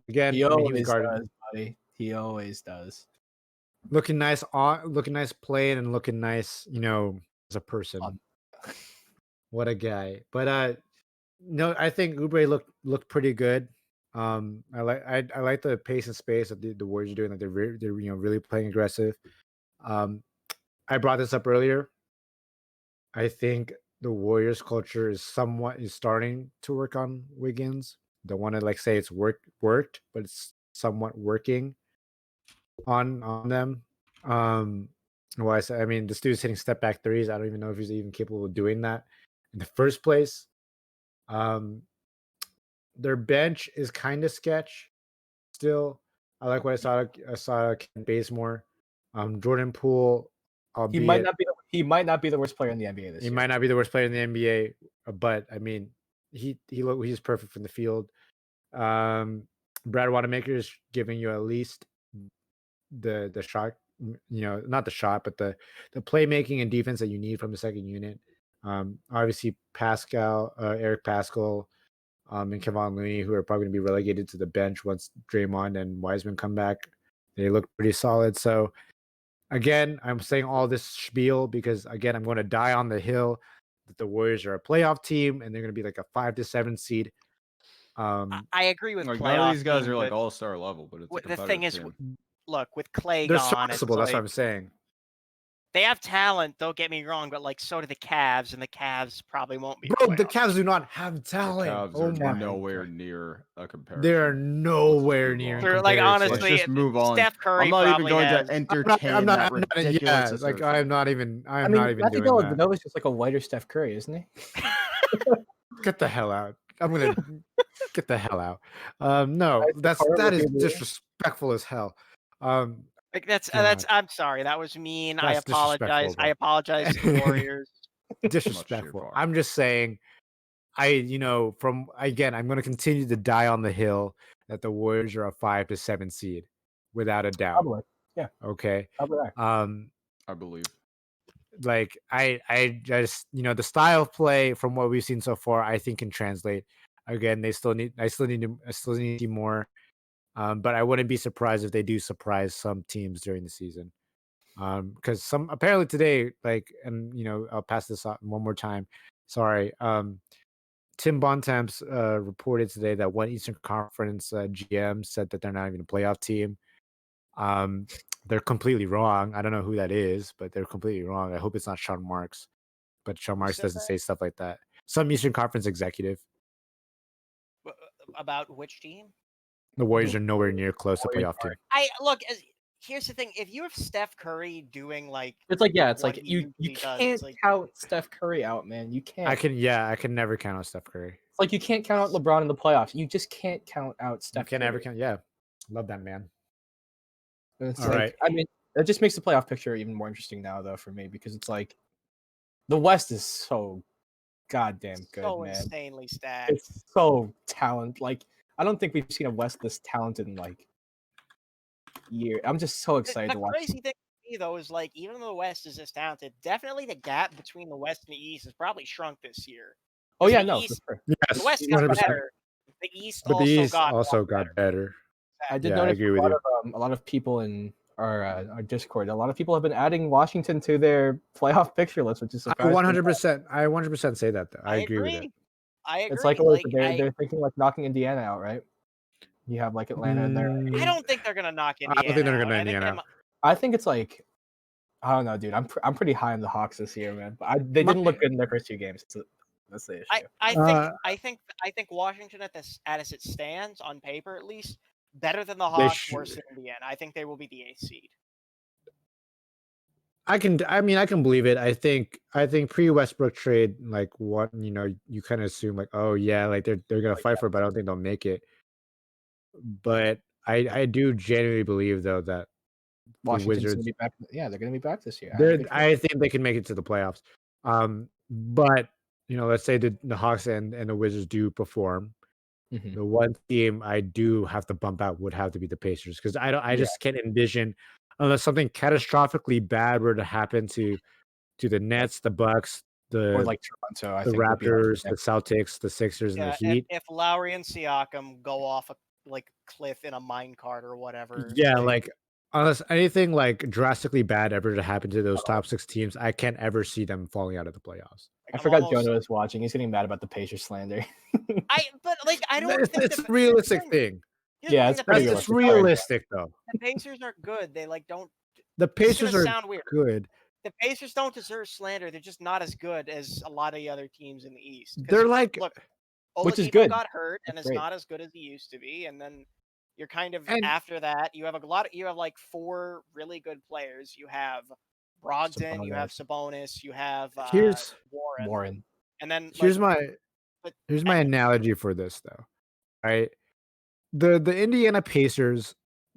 again, He he was always guarding. does, buddy. He always does. Looking nice playing and looking nice, as a person. What a guy. But no, I think Oubre looked pretty good. I like the pace and space that the Warriors are doing. Like they're really playing aggressive. I brought this up earlier. I think the Warriors culture is starting to work on Wiggins. Don't want to say it's worked, but it's somewhat working on them. Why I mean, this dude's hitting step back threes. I don't even know if he's even capable of doing that in the first place. Their bench is kind of sketch still. I like what I saw Ken Bazemore. Jordan Poole, he might not be the worst player in the NBA this year. He might not be the worst player in the NBA, but I mean, he's perfect from the field. Brad Wanamaker is giving you at least the shot, not the shot, but the playmaking and defense that you need from the second unit. Obviously Eric Pascal, and Kevon Looney, who are probably going to be relegated to the bench once Draymond and Wiseman come back. They look pretty solid. So again, I'm saying all this spiel because again, I'm going to die on the hill that the Warriors are a playoff team and they're going to be like a 5 to 7 seed. I agree with like playoff. None of these guys are like all-star level, but it's the thing is, team. Look, with Clay they're gone, serviceable. That's what I'm saying. They have talent, don't get me wrong, but so do the Cavs, and the Cavs probably won't be. Bro, the Cavs do not have talent. The Cavs are nowhere near a comparison. They're nowhere near. Honestly, let's just move on. Steph Curry. I'm not even going to entertain that ridiculous. I'm not even doing Matthew that. Dellavedova is just like a whiter Steph Curry, isn't he? Get the hell out. I'm gonna get the hell out. No, that is disrespectful as hell. That's I'm sorry, that was mean. I apologize. I apologize to the Warriors. Disrespectful. I'm just saying, I'm going to continue to die on the hill that the Warriors are a 5 to 7 seed, without a doubt. Probably. Yeah. Okay. Probably. I believe. I just the style of play from what we've seen so far, I think can translate. Again, I still need to see more. But I wouldn't be surprised if they do surprise some teams during the season. Because apparently today, I'll pass this on one more time. Sorry. Tim Bontemps reported today that one Eastern Conference GM said that they're not even a playoff team. They're completely wrong. I don't know who that is, but they're completely wrong. I hope it's not Sean Marks. But Sean Marks doesn't say stuff like that. Some Eastern Conference executive. About which team? The Warriors are nowhere near close to playoff team. Here's the thing: if you have Steph Curry doing you can't count Steph Curry out, man. You can't. I can never count out Steph Curry. It's like you can't count out LeBron in the playoffs. You just can't count out Steph. You can never count. Yeah, love that man. All right. I mean, that just makes the playoff picture even more interesting now, though, for me, because it's like the West is so goddamn good, so man. Insanely stacked. It's so talented. I don't think we've seen a West this talented in year. I'm just so excited to watch. The crazy thing me though is like even though the West is this talented, definitely the gap between the West and the East has probably shrunk this year. Oh 'Cause yeah, the no, East, for sure. Yes, the West got 100%. better. The East But the also East got also better. got better. I did Yeah, I notice agree with you. a lot of people in our Discord. A lot of people have been adding Washington to their playoff picture list, which is I surprising. 100%. I 100% say that though. I agree with it. I agree. It's like, Like, they're thinking like knocking Indiana out, right? You have like Atlanta in there. I don't think they're gonna knock Indiana. I don't think they're out. gonna I think Indiana. I think it's like, I don't know, dude. I'm pretty high on the Hawks this year, man. But they didn't look good in their first 2 games. So that's the issue. I think Washington as it stands on paper at least better than the Hawks, worse than Indiana. I think they will be the 8th seed. I can believe it. I think pre-Westbrook trade, like what you kind of assume like, oh yeah, like they're gonna fight for it, but I don't think they'll make it. But I do genuinely believe though that Washington's Wizards, gonna be back. Yeah, they're gonna be back this year. I think they can make it to the playoffs. But let's say the Hawks and the Wizards do perform. Mhm. The one team I do have to bump out would have to be the Pacers because I just can't envision unless something catastrophically bad were to happen to the Nets, the Bucks, or the like Toronto. I the think would be like Raptors, the Celtics, the Sixers, and the Heat. If Lowry and Siakam go off a cliff in a minecart or whatever. Yeah, like unless anything like drastically bad ever to happen to those top 6 teams, I can't ever see them falling out of the playoffs. I forgot Jonah was watching. He's getting mad about the Pacers slander. I don't think it's a realistic thing. Yeah, it's realistic though. The Pacers are good. They don't. The Pacers are sound weird. good. The Pacers don't deserve slander. They're just not as good as a lot of the other teams in the East. They're like, look, which is good. Got hurt and is not as good as he used to be, and then you're kind of after that. You have like 4 really good players. You have Brogdon, you have Sabonis, you have Warren, and then here's my analogy for this though, right? The Indiana Pacers,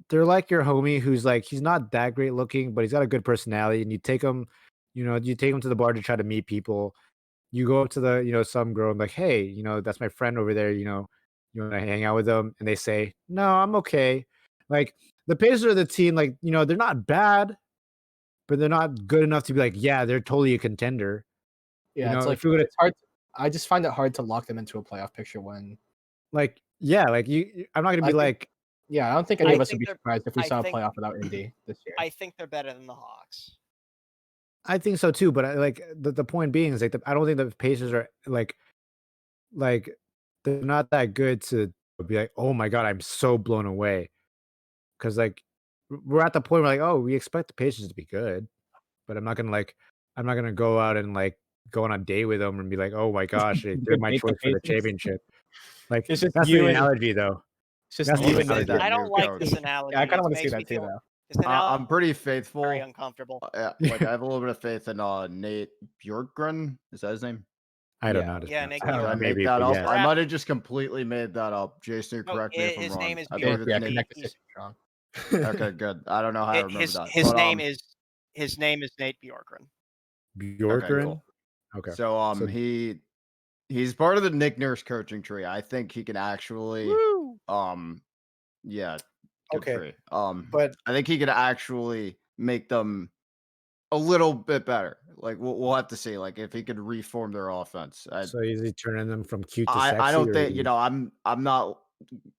they're like your homie who's like he's not that great looking, but he's got a good personality, and you take him to the bar to try to meet people. You go up to the some girl and like, hey, that's my friend over there. You want to hang out with them, and they say, no, I'm okay. Like the Pacers are the team, like they're not bad, but they're not good enough to be like, yeah, they're totally a contender. Yeah, it's like it's hard. I just find it hard to lock them into a playoff picture when, like, yeah, like I'm not gonna be like. Yeah, I don't think any of us would be surprised if we saw a playoff without Indy this year. I think they're better than the Hawks. I think so too, but the point being is like I don't think the Pacers are like they're not that good to be like, oh my god, I'm so blown away, because like we're at the point where like, oh, we expect the Pacers to be good, but I'm not gonna go out and like go on a date with them and be like, oh my gosh, they're my choice for the championship. Like that's the analogy though. It's just I don't like this analogy. Yeah, I kind of want to see that too, though. I'm pretty faithful. Very uncomfortable. Like I have a little bit of faith in Nate Bjorkgren. Is that his name? I don't know. Yeah, Nate Did I make that up? I might have just completely made that up. Jason, correct me if I'm wrong. His name is Bjorkgren. Okay, good. I don't know how to remember that. His name is Nate Bjorkgren. Bjorkgren. Okay. So he's part of the Nick Nurse coaching tree. I think he can actually yeah. Okay. But I think he could actually make them a little bit better. Like we'll have to see. Like if he could reform their offense. So is he turning them from cute to sexy? I don't think I'm not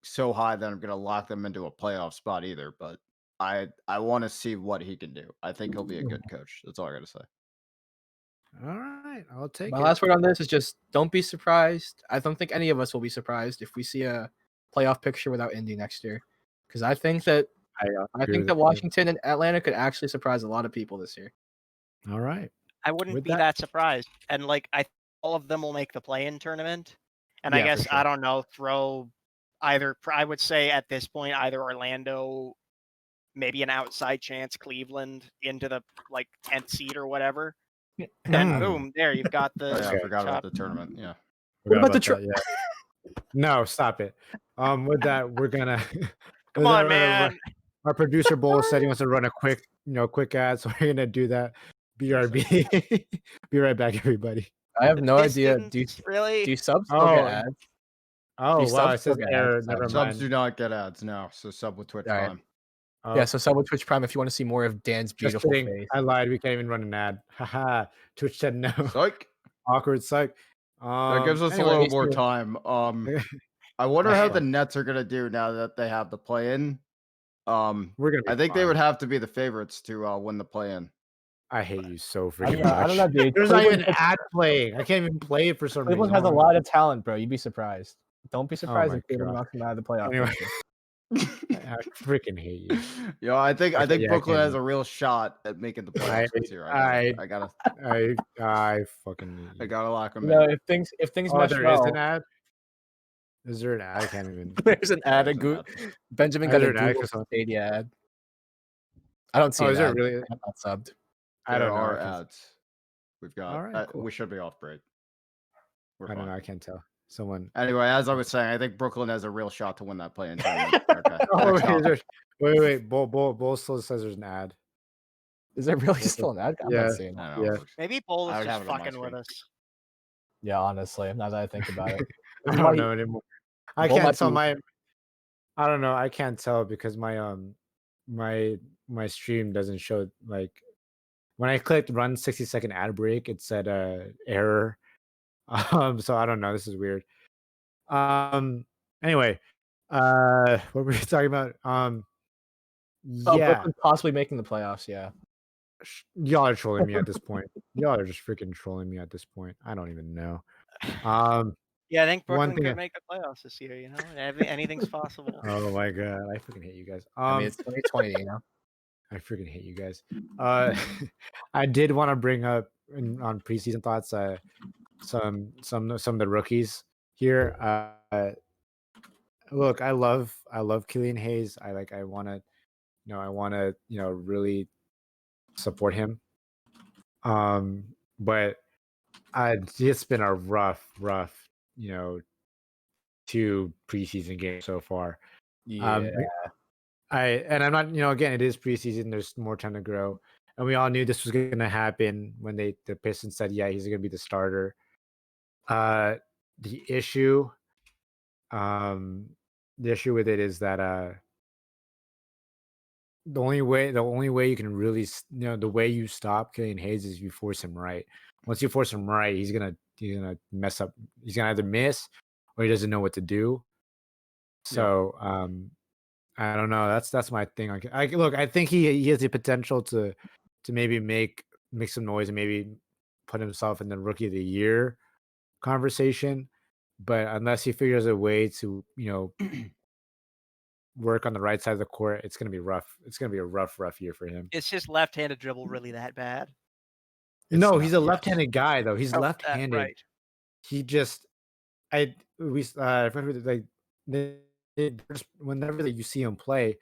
so high that I'm gonna lock them into a playoff spot either. But I want to see what he can do. I think he'll be a good coach. That's all I gotta say. All right, I'll take my last word on this is just don't be surprised. I don't think any of us will be surprised if we see a playoff picture without Indy next year, because I think that Washington and Atlanta could actually surprise a lot of people this year. All right, I wouldn't be that surprised, and like all of them will make the play-in tournament, and I guess I don't know, throw either. I would say at this point either Orlando, maybe an outside chance Cleveland into the 10th seed or whatever. And boom, there you've got the. I forgot about the tournament. Yeah. What about the No, stop it. With that, we're gonna. Come on, man. Our producer Bull said he wants to run a quick ad, so we're gonna do that. BRB. Be right back, everybody. I have no idea. Do subs still get ads? Oh wow! It says error. Never mind. Subs do not get ads now, so sub with Twitch Prime. Yeah, so sub with Twitch Prime if you want to see more of Dan's beautiful face. I lied. We can't even run an ad. Haha. Twitch said no. Psych. Awkward psych. That gives us a little more time. I wonder how the Nets are gonna do now that they have the play-in. I think they would have to be the favorites to win the play-in. I hate you so freaking much. I don't know, dude. There's not even an ad playing. I can't even play it for some reason. Cleveland has a lot of talent, bro. You'd be surprised. Don't be surprised if Cleveland knocks them out of the playoffs. Anyway. I freaking hate you. Yo, I think Brooklyn has a real shot at making the playoffs this year. I fucking hate you. I gotta lock them in. No, if things mesh there well, is an ad. Is there an ad? I can't even. There's an ad. Benjamin got a Google Stadia ad. I don't see. Is there really? I'm not subbed. I don't know. There are ads. We've got. All right, cool. We should be off break. I don't know. I can't tell. Someone. Anyway, as I was saying, I think Brooklyn has a real shot to win that play-in tournament. Okay. Wait. Bull still says there's an ad. Is there really still an ad? I'm not seeing that. Yeah. Maybe Bull is just fucking with us. Yeah, honestly, now that I think about it, I don't know anymore. I can't tell I don't know. I can't tell because my my stream doesn't show like when I clicked run 60-second ad break, it said error. So I don't know. This is weird. Anyway, what were we talking about? Brooklyn possibly making the playoffs. Yeah, y'all are trolling me at this point. Y'all are just freaking trolling me at this point. I don't even know. Yeah, I think Brooklyn could make the playoffs this year. You know, anything's possible. Oh my god, I freaking hate you guys. I mean, it's 2020. You know, I freaking hate you guys. I did want to bring up on preseason thoughts. Some of the rookies here. Look, I love Killian Hayes. I want to really support him. But it's been a rough 2 preseason games so far. Yeah. I'm not, again, it is preseason. There's more time to grow, and we all knew this was going to happen when the Pistons said, yeah, he's going to be the starter. The issue with it is that the only way you can really, the way you stop Killian Hayes is you force him right. Once you force him right, he's gonna mess up. He's gonna either miss or he doesn't know what to do. So I don't know. That's my thing. I think he has the potential to maybe make some noise and maybe put himself in the Rookie of the Year conversation. But unless he figures a way to work on the right side of the court, it's gonna be rough. It's gonna be a rough year for him. Is his left-handed dribble really that bad? No, he's a left-handed guy though. He's left-handed. Right. He just, whenever you see him play,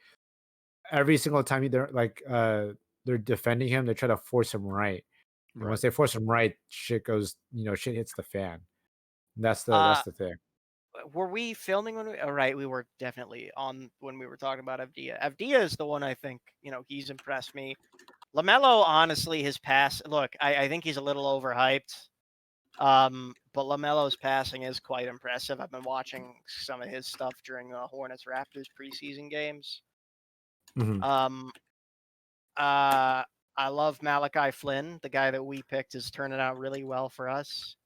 every single time they're defending him, they try to force him right. And once they force him right, shit goes, shit hits the fan. That's the thing. Were we filming when we? All right, we were definitely on when we were talking about Avdia. Avdia is the one I think he's impressed me. LaMelo, honestly, his pass. Look, I think he's a little overhyped. But LaMelo's passing is quite impressive. I've been watching some of his stuff during the Hornets Raptors preseason games. Mm-hmm. I love Malachi Flynn, the guy that we picked, is turning out really well for us.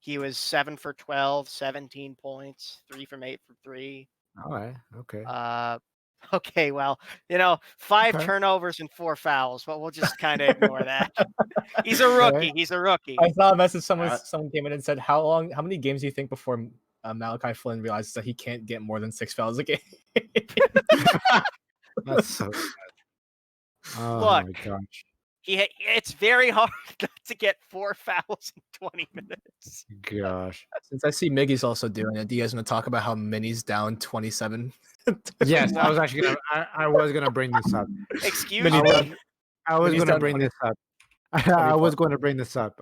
He was 7 for 12, 17 points, 3 from 8 for 3. All right. Okay. Okay, well, 5 turnovers and 4 fouls, but we'll just kind of ignore that. He's a rookie. Okay. He's a rookie. I saw a message. Someone came in and said, how many games do you think before Malachi Flynn realizes that he can't get more than 6 fouls a game? That's so sad. Oh Look, my gosh. It's very hard not to get 4 fouls in 20 minutes. Gosh. Since I see Miggy's also doing it, do you guys want to talk about how Minnie's down 27? Yes, I was actually gonna bring this up. Excuse me. I was gonna bring this up. I was going to bring this up.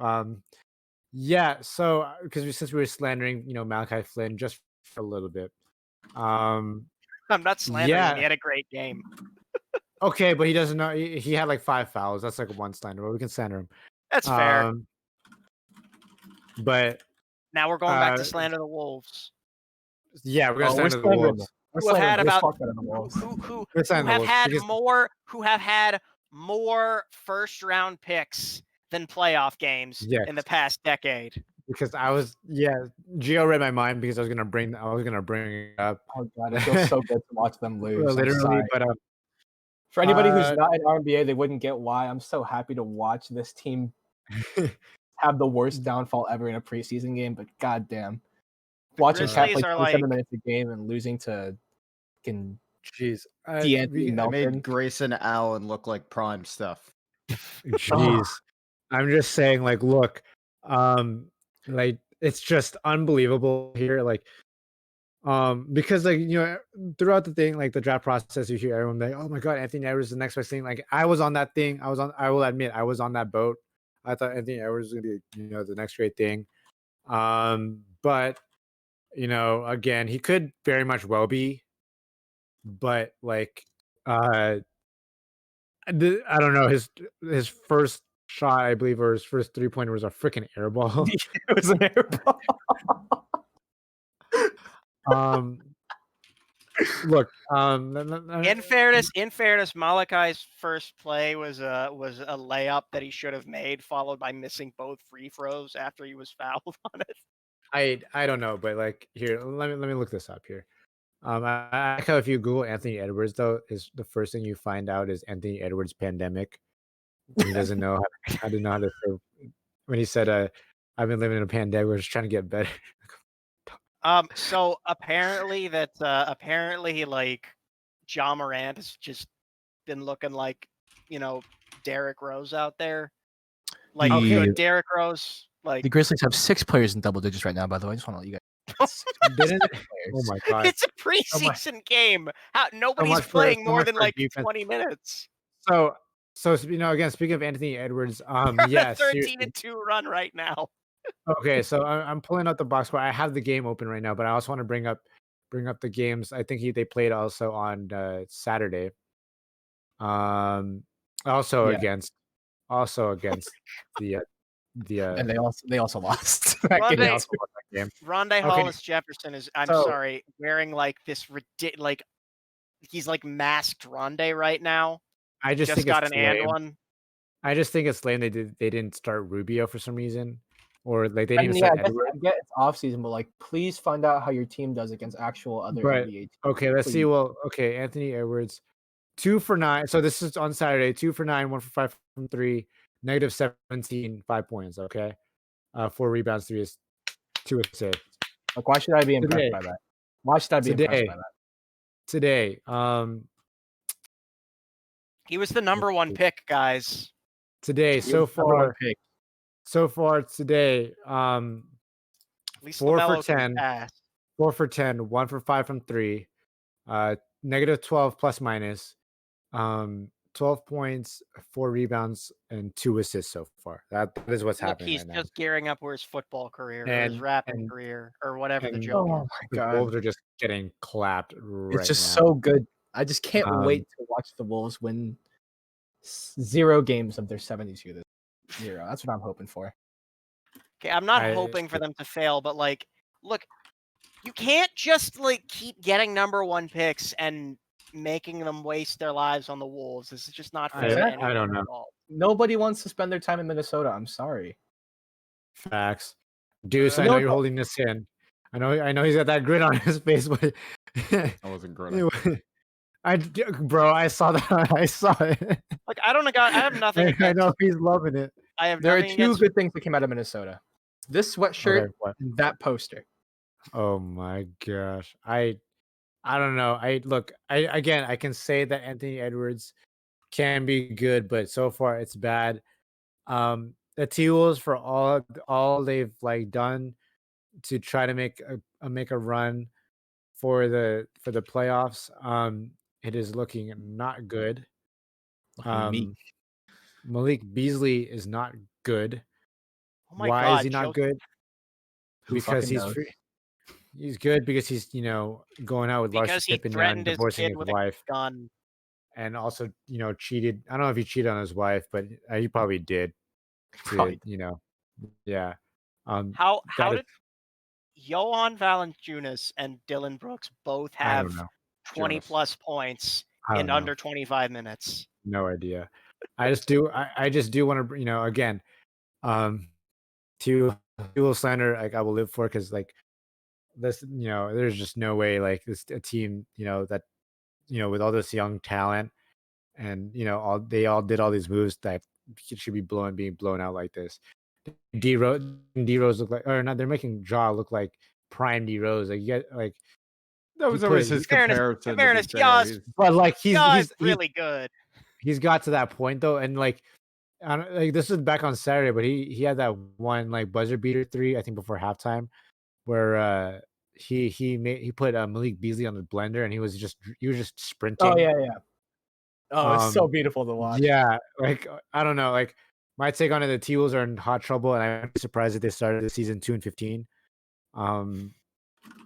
Yeah. So since we were slandering, Malachi Flynn just for a little bit. I'm not slandering him. He had a great game. Okay, but he doesn't know. He had like 5 fouls. That's like one slander, but we can slander him. That's fair. But now we're going back to slander the Wolves. Yeah, we're gonna slander the Wolves. who have had about who have had more first round picks than playoff games in the past decade. Because Gio read my mind because I was gonna bring it up. Oh god, it feels so good to watch them lose. Literally, but for anybody who's not in RNBA, they wouldn't get why. I'm so happy to watch this team have the worst downfall ever in a preseason game. But goddamn, watching Cat play 27 minutes a game and losing to I made Grayson Allen look like prime stuff. Jeez, I'm just saying, like, look, like it's just unbelievable here, like, because like throughout the thing, like the draft process, you hear everyone like, oh my god, Anthony Edwards is the next best thing. Like I was on that thing. I will admit, I was on that boat. I thought Anthony Edwards was gonna be the next great thing. But again, he could very much well be. But like, I don't know, his first shot, I believe, or his first 3-pointer was a freaking air ball. It was an air ball. Look, in fairness, Malachi's first play was a layup that he should have made, followed by missing both free throws after he was fouled on it. I don't know, but like here, let me look this up here. I like how if you Google Anthony Edwards, though, is the first thing you find out is Anthony Edwards pandemic. He doesn't know how to say when he said, "I've been living in a pandemic. We're just trying to get better." So apparently like Ja Morant has just been looking like Derrick Rose out there. Like Derrick Rose. Like the Grizzlies have 6 players in double digits right now. By the way, I just want to let you guys. Oh my god! It's a preseason game. Nobody's playing more than like 20 minutes. So again, speaking of Anthony Edwards, yes, 13-2 run right now. Okay, so I'm pulling up the box score. I have the game open right now, but I also want to bring up the games. I think they played also on Saturday. Also against the and they also lost. Rondé Jefferson is sorry, wearing like this like he's like masked Rondé right now. I just think got it's an and one. I just think it's lame they didn't start Rubio for some reason. Or like they didn't even start Edwards. I get it's off season, but like please find out how your team does against actual other NBA teams. Okay, let's see. Well, okay, Anthony Edwards, 2 for 9. So this is on Saturday, 2 for 9, 1 for 5 from 3, -17, 5 points. Okay, 4 rebounds, 2 assists. Like, why should I be impressed by that? Why should I be impressed by that? Today, he was the number 1 pick, guys. Today, so far today, 4 for 10, 4 for 10, 1 for 5 from 3, -12 plus minus, 12 points, 4 rebounds, and 2 assists so far. That is what's happening. He's right now. Just gearing up for his football career, or his rapping career, or whatever the joke. Oh my god, the Wolves are just getting clapped. It's just so good. I just can't wait to watch the Wolves win 0 games of their 72 this 0. That's what I'm hoping for. Okay, I'm not hoping for them to fail, but like, look, you can't just like keep getting number 1 picks and making them waste their lives on the Wolves. This is just not fair. I don't know. Nobody wants to spend their time in Minnesota. I'm sorry. Facts. Deuce, I know you're holding this in. I know he's got that grin on his face, but I wasn't grinning. Bro, I saw that. I saw it. Like, I have nothing. I know he's loving it. There are 2 good things that came out of Minnesota. This sweatshirt and that poster. Oh my gosh. I don't know. I can say that Anthony Edwards can be good, but so far it's bad. The T-Wolves, for all they've like done to try to make a run for the playoffs, it is looking not good. Malik Beasley is not good. Oh my Why God, is he not good? Because he's free. He's good because he's going out with Lars Pippen now and divorcing his wife. Gun. And also cheated. I don't know if he cheated on his wife, but he probably did. Yeah. How did Johan Valanciunas and Dylan Brooks both have 20 plus points in under 25 minutes? No idea. I just do want to, again, to slander, like I will live for, because like this, there's just no way like this a team, that with all this young talent and they all did all these moves that should be being blown out like this. D Rose look like, or not? They're making Ja look like prime D Rose. Like you get like that was always his comparison. But like he's really good. He's got to that point though, and like, I don't, like this was back on Saturday, but he had that one like buzzer beater 3, I think before halftime, where he put Malik Beasley on the blender, and he was just sprinting. Oh yeah. Oh, it's so beautiful to watch. Yeah, like I don't know, like my take on it, the T-Wolves are in hot trouble, and I'm surprised that they started the season 2-15. On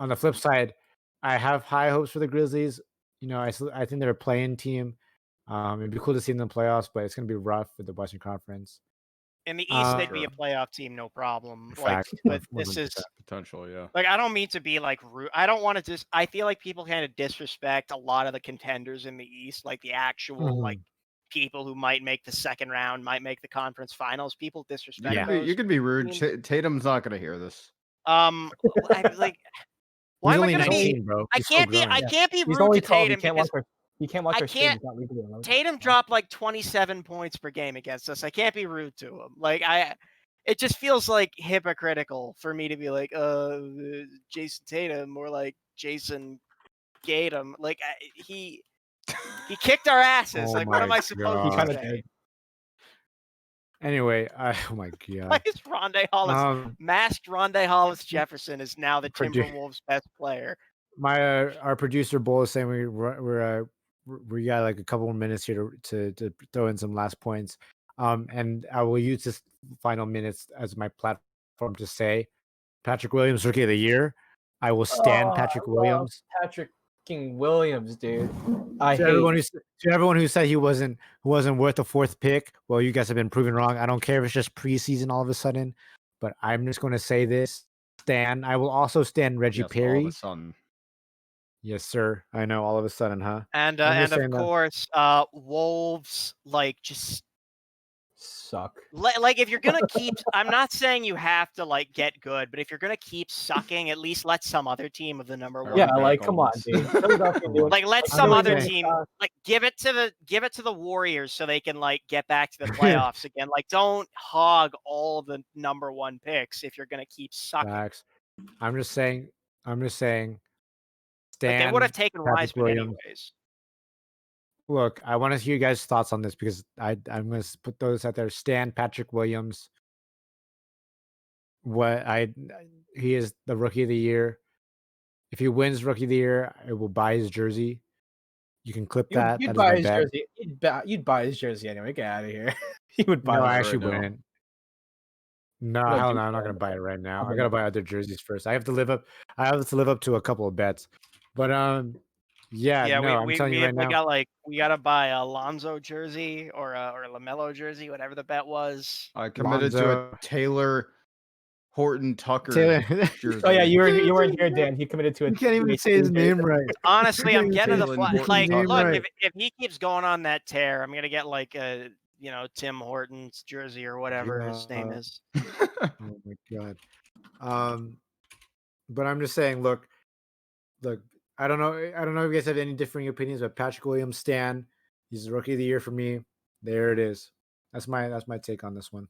the flip side, I have high hopes for the Grizzlies. I think they're a play-in team. It'd be cool to see them in the playoffs, but it's gonna be rough with the Western Conference. In the East, they'd be a playoff team, no problem. Fact, but this is potential, yeah. Like, I don't mean to be like rude. I don't want to I feel like people kind of disrespect a lot of the contenders in the East, like the actual like people who might make the second round, might make the conference finals. People disrespect. Yeah, you can be rude. Tatum's not gonna hear this. I like. Why am I gonna be? Bro. I can't be He's rude only to 12. Tatum. He can't watch our stream. He's not legally allowed. Tatum dropped like 27 points per game against us. I can't be rude to him. Like it just feels like hypocritical for me to be like, Jason Tatum, or like Jason Gatum. Like he kicked our asses. Like what am I supposed to say? Anyway, oh my god. Why is Rondé Hollis masked? Rondé Hollis Jefferson is now the Timberwolves' best player. Our producer Bull is saying we got like a couple more minutes here to throw in some last points. And I will use this final minutes as my platform to say Patrick Williams Rookie of the Year. I will stand Patrick Williams. Patrick Williams, dude. To everyone who said he wasn't worth the 4th pick, well, you guys have been proven wrong. I don't care if it's just preseason all of a sudden, but I'm just going to say this. I will also stand Reggie Perry. All of a sudden. Yes, sir. I know, all of a sudden, huh? And of course, Wolves just suck. Like if you're gonna keep, I'm not saying you have to like get good, but if you're gonna keep sucking, at least let some other team of the number 1. Yeah, like come on, dude. Like let some other team like give it to the Warriors so they can like get back to the playoffs again. Like don't hog all the number 1 picks if you're gonna keep sucking. Facts. I'm just saying. But they would have taken Wiseman anyways. Look, I want to hear you guys' thoughts on this because I'm going to put those out there. Stan Patrick Williams. He is the Rookie of the Year. If he wins Rookie of the Year, I will buy his jersey. You can clip that. You'd buy his jersey. You'd buy his jersey anyway. Get out of here. He would buy. No, I actually wouldn't. No, hell no, I'm not gonna buy it right now. I gotta buy other jerseys first. I have to live up to a couple of bets. But I'm telling you right now. We gotta buy a Lonzo jersey or a LaMelo jersey, whatever the bet was. I committed to a Taylor Horton Tucker jersey. Oh yeah, you weren't here, Dan. He committed to it. You can't even say his name right. Honestly, I'm getting to the like. Look, if he keeps going on that tear, I'm gonna get like a Tim Hortons jersey or whatever his name is. Oh my god. But I'm just saying, look. I don't know if you guys have any differing opinions, but Patrick Williams, Stan, he's the Rookie of the Year for me. There it is. That's my take on this one.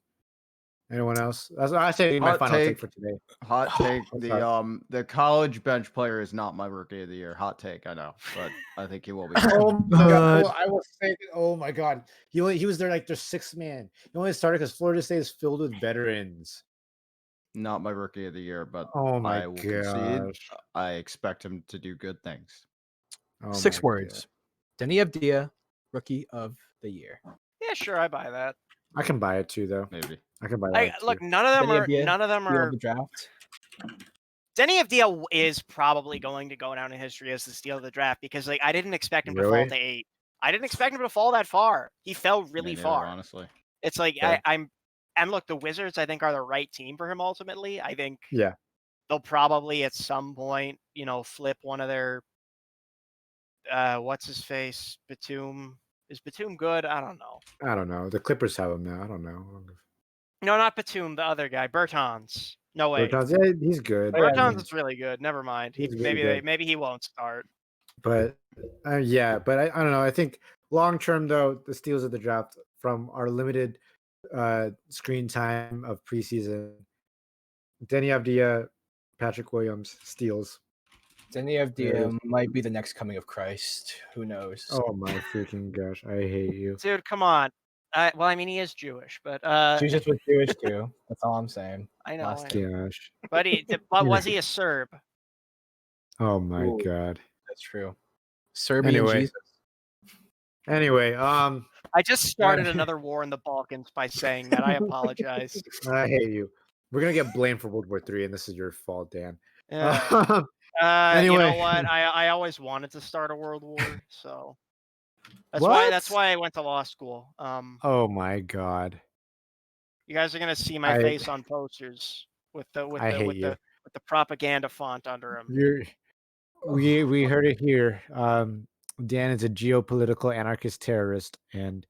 Anyone else? That's what I say. My final take for today. Hot take: the college bench player is not my Rookie of the Year. Hot take, I know, but I think he will be. Oh my god! I will say, oh my god, he was their 6th man. He only started because Florida State is filled with veterans. Not my Rookie of the Year, but I will concede. I expect him to do good things. 6 words: Denny Avdia, Rookie of the Year. Yeah, sure, I buy that. I can buy it too, though. Maybe I can buy that. Look, none of them are the draft. Denny Avdia is probably going to go down in history as the steal of the draft because I didn't expect him to fall to 8. I didn't expect him to fall that far. He fell really far. Honestly, it's like and look, the Wizards I think are the right team for him ultimately. I think they'll probably at some point flip one of their what's his face? Batum. Is Batum good? I don't know. I don't know. The Clippers have him now. I don't know. No, not Batum. The other guy, Bertans. No way. Bertans, yeah, he's good. Bertans is really good. Never mind. He's really good. Maybe he won't start. But yeah, but I don't know. I think long term though, the steals of the draft from our limited screen time of preseason. Denny Avdia, Patrick Williams steals. Denny Avdia might be the next coming of Christ. Who knows? Oh my freaking gosh, I hate you, dude. Come on. Well, I mean, he is Jewish, but Jesus was Jewish too. That's all I'm saying. I know. gosh. But was he a Serb? Oh my god, that's true. Serbian Jesus. Anyway, I just started another war in the Balkans by saying that. I apologize. I hate you. We're gonna get blamed for World War III, and this is your fault, Dan. Anyway, you know what? I always wanted to start a world war, so that's why I went to law school. Oh my god. You guys are gonna see my face on posters with the propaganda font under them. We heard it here. Dan is a geopolitical anarchist terrorist, and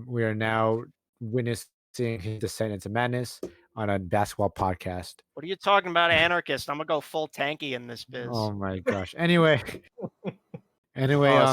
we are now witnessing his descent into madness on a basketball podcast. What are you talking about, anarchist? I'm gonna go full tanky in this biz. Oh my gosh. Anyway,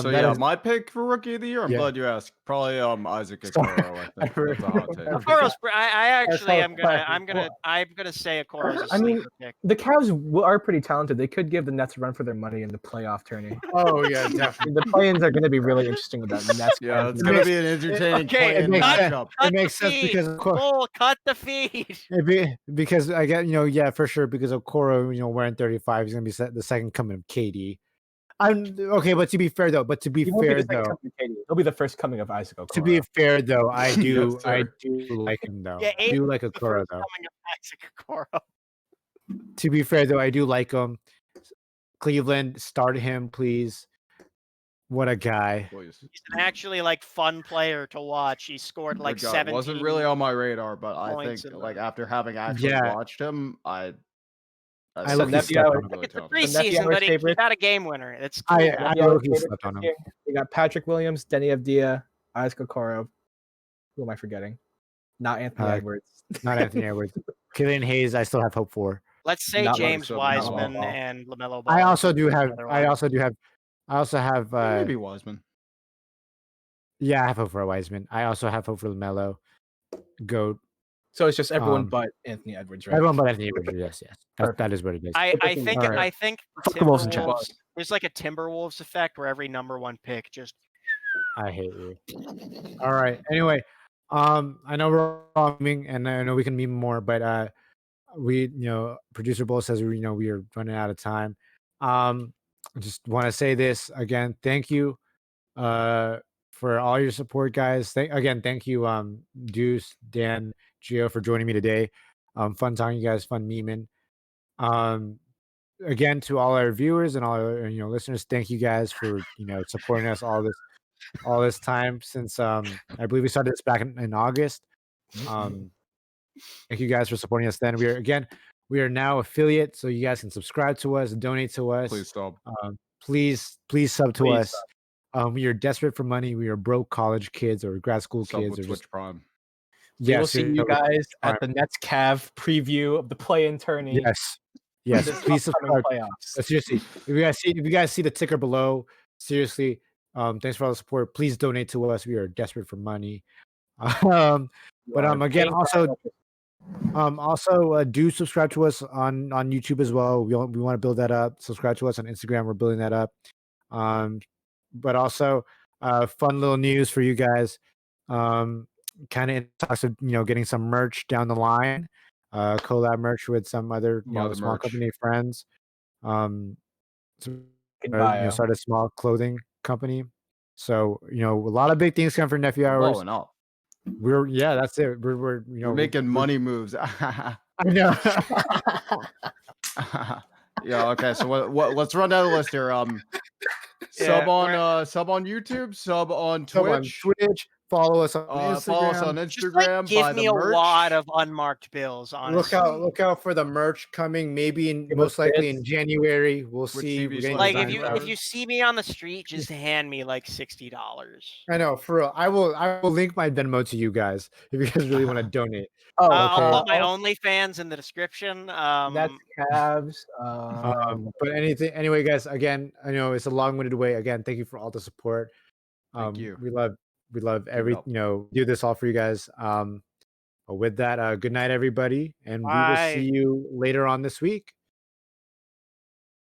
so yeah, my pick for rookie of the year. I'm glad you asked. Probably Isaac Okoro. I think that's a hot take. Okoro's, I actually am gonna say Okoro's a sleeper pick. The Cavs are pretty talented. They could give the Nets a run for their money in the playoff tourney. Oh yeah, definitely. The play-ins are going to be really interesting with that. Nets. Yeah, it's going to be an entertaining play-in matchup. It makes sense because cut the feed. Because I get for sure because Okoro, wearing 35, he's going to be the second coming of KD. Okay, but to be fair though, he'll be the first coming of Isaac Okoro. To be fair though, I do like him though. Yeah, I do like Okoro though. Isaac Okoro. To be fair though, I do like him. Cleveland, start him, please. What a guy! He's an actually fun player to watch. He scored 17. Wasn't really on my radar, but I think after having actually watched him, it's the preseason, but he got a game winner. It's cool. I slept on him. We got Patrick Williams, Denny Avdia, Isaac Okoro. Who am I forgetting? Not Anthony Edwards. Not Anthony Edwards. Killian Hayes, I still have hope for. Let's say James Wiseman and LaMelo Ball. I also have maybe Wiseman. Yeah, I have hope for Wiseman. I also have hope for LaMelo. Goat. So it's just everyone but Anthony Edwards, right? Everyone but Anthony Edwards, yes. That is what it is. I think Timberwolves, there's a Timberwolves effect where every number one pick just. I hate you. All right. Anyway, I know we're all memeing, and I know we can meme more, but we, producer Bull says we are running out of time. I just want to say this again. Thank you, for all your support, guys. Thank you, Deuce, Dan, Gio, for joining me today. Fun talking, you guys. Fun memeing. Again, to all our viewers and all our listeners, thank you guys for supporting us all this time since I believe we started this back in August. Thank you guys for supporting us. Then we are now affiliate, so you guys can subscribe to us, donate to us. Please stop. Please sub to us. We are desperate for money. We are broke college kids or grad school kids. Or Twitch Prime. We will see you guys at the Nets Cav preview of the play-in tourney. Yes. Please subscribe. Seriously, if you guys see the ticker below, seriously, thanks for all the support. Please donate to us. We are desperate for money. Again, also do subscribe to us on YouTube as well. We want to build that up. Subscribe to us on Instagram. We're building that up. But also fun little news for you guys. Kind of in talks of getting some merch down the line, collab merch with some other small company friends. Start a small clothing company. So a lot of big things come for Nephew Hours. Blowing up. That's it. We're making money moves. I know. Yeah. Okay. So let's run down the list here. Sub on YouTube, sub on Twitch. Follow us on Follow us on Instagram. Just like Instagram. give Buy me the a merch. wad of unmarked bills. Honestly, Look out for the merch coming. Maybe Give most us likely in bits. January. We'll Which see. TV We're getting like Slanders if designs you out. if you see me on the street, just hand me like $60. I know, for real. I will link my Venmo to you guys if you guys really want to donate. Oh, I'll put my oh, OnlyFans in the description. that's Cavs. But anyway, guys. Again, I know it's a long-winded way. Again, thank you for all the support. Thank you. We love it every up. do this all for you guys. But with that, good night, everybody, and we will see Bye. you later on this week.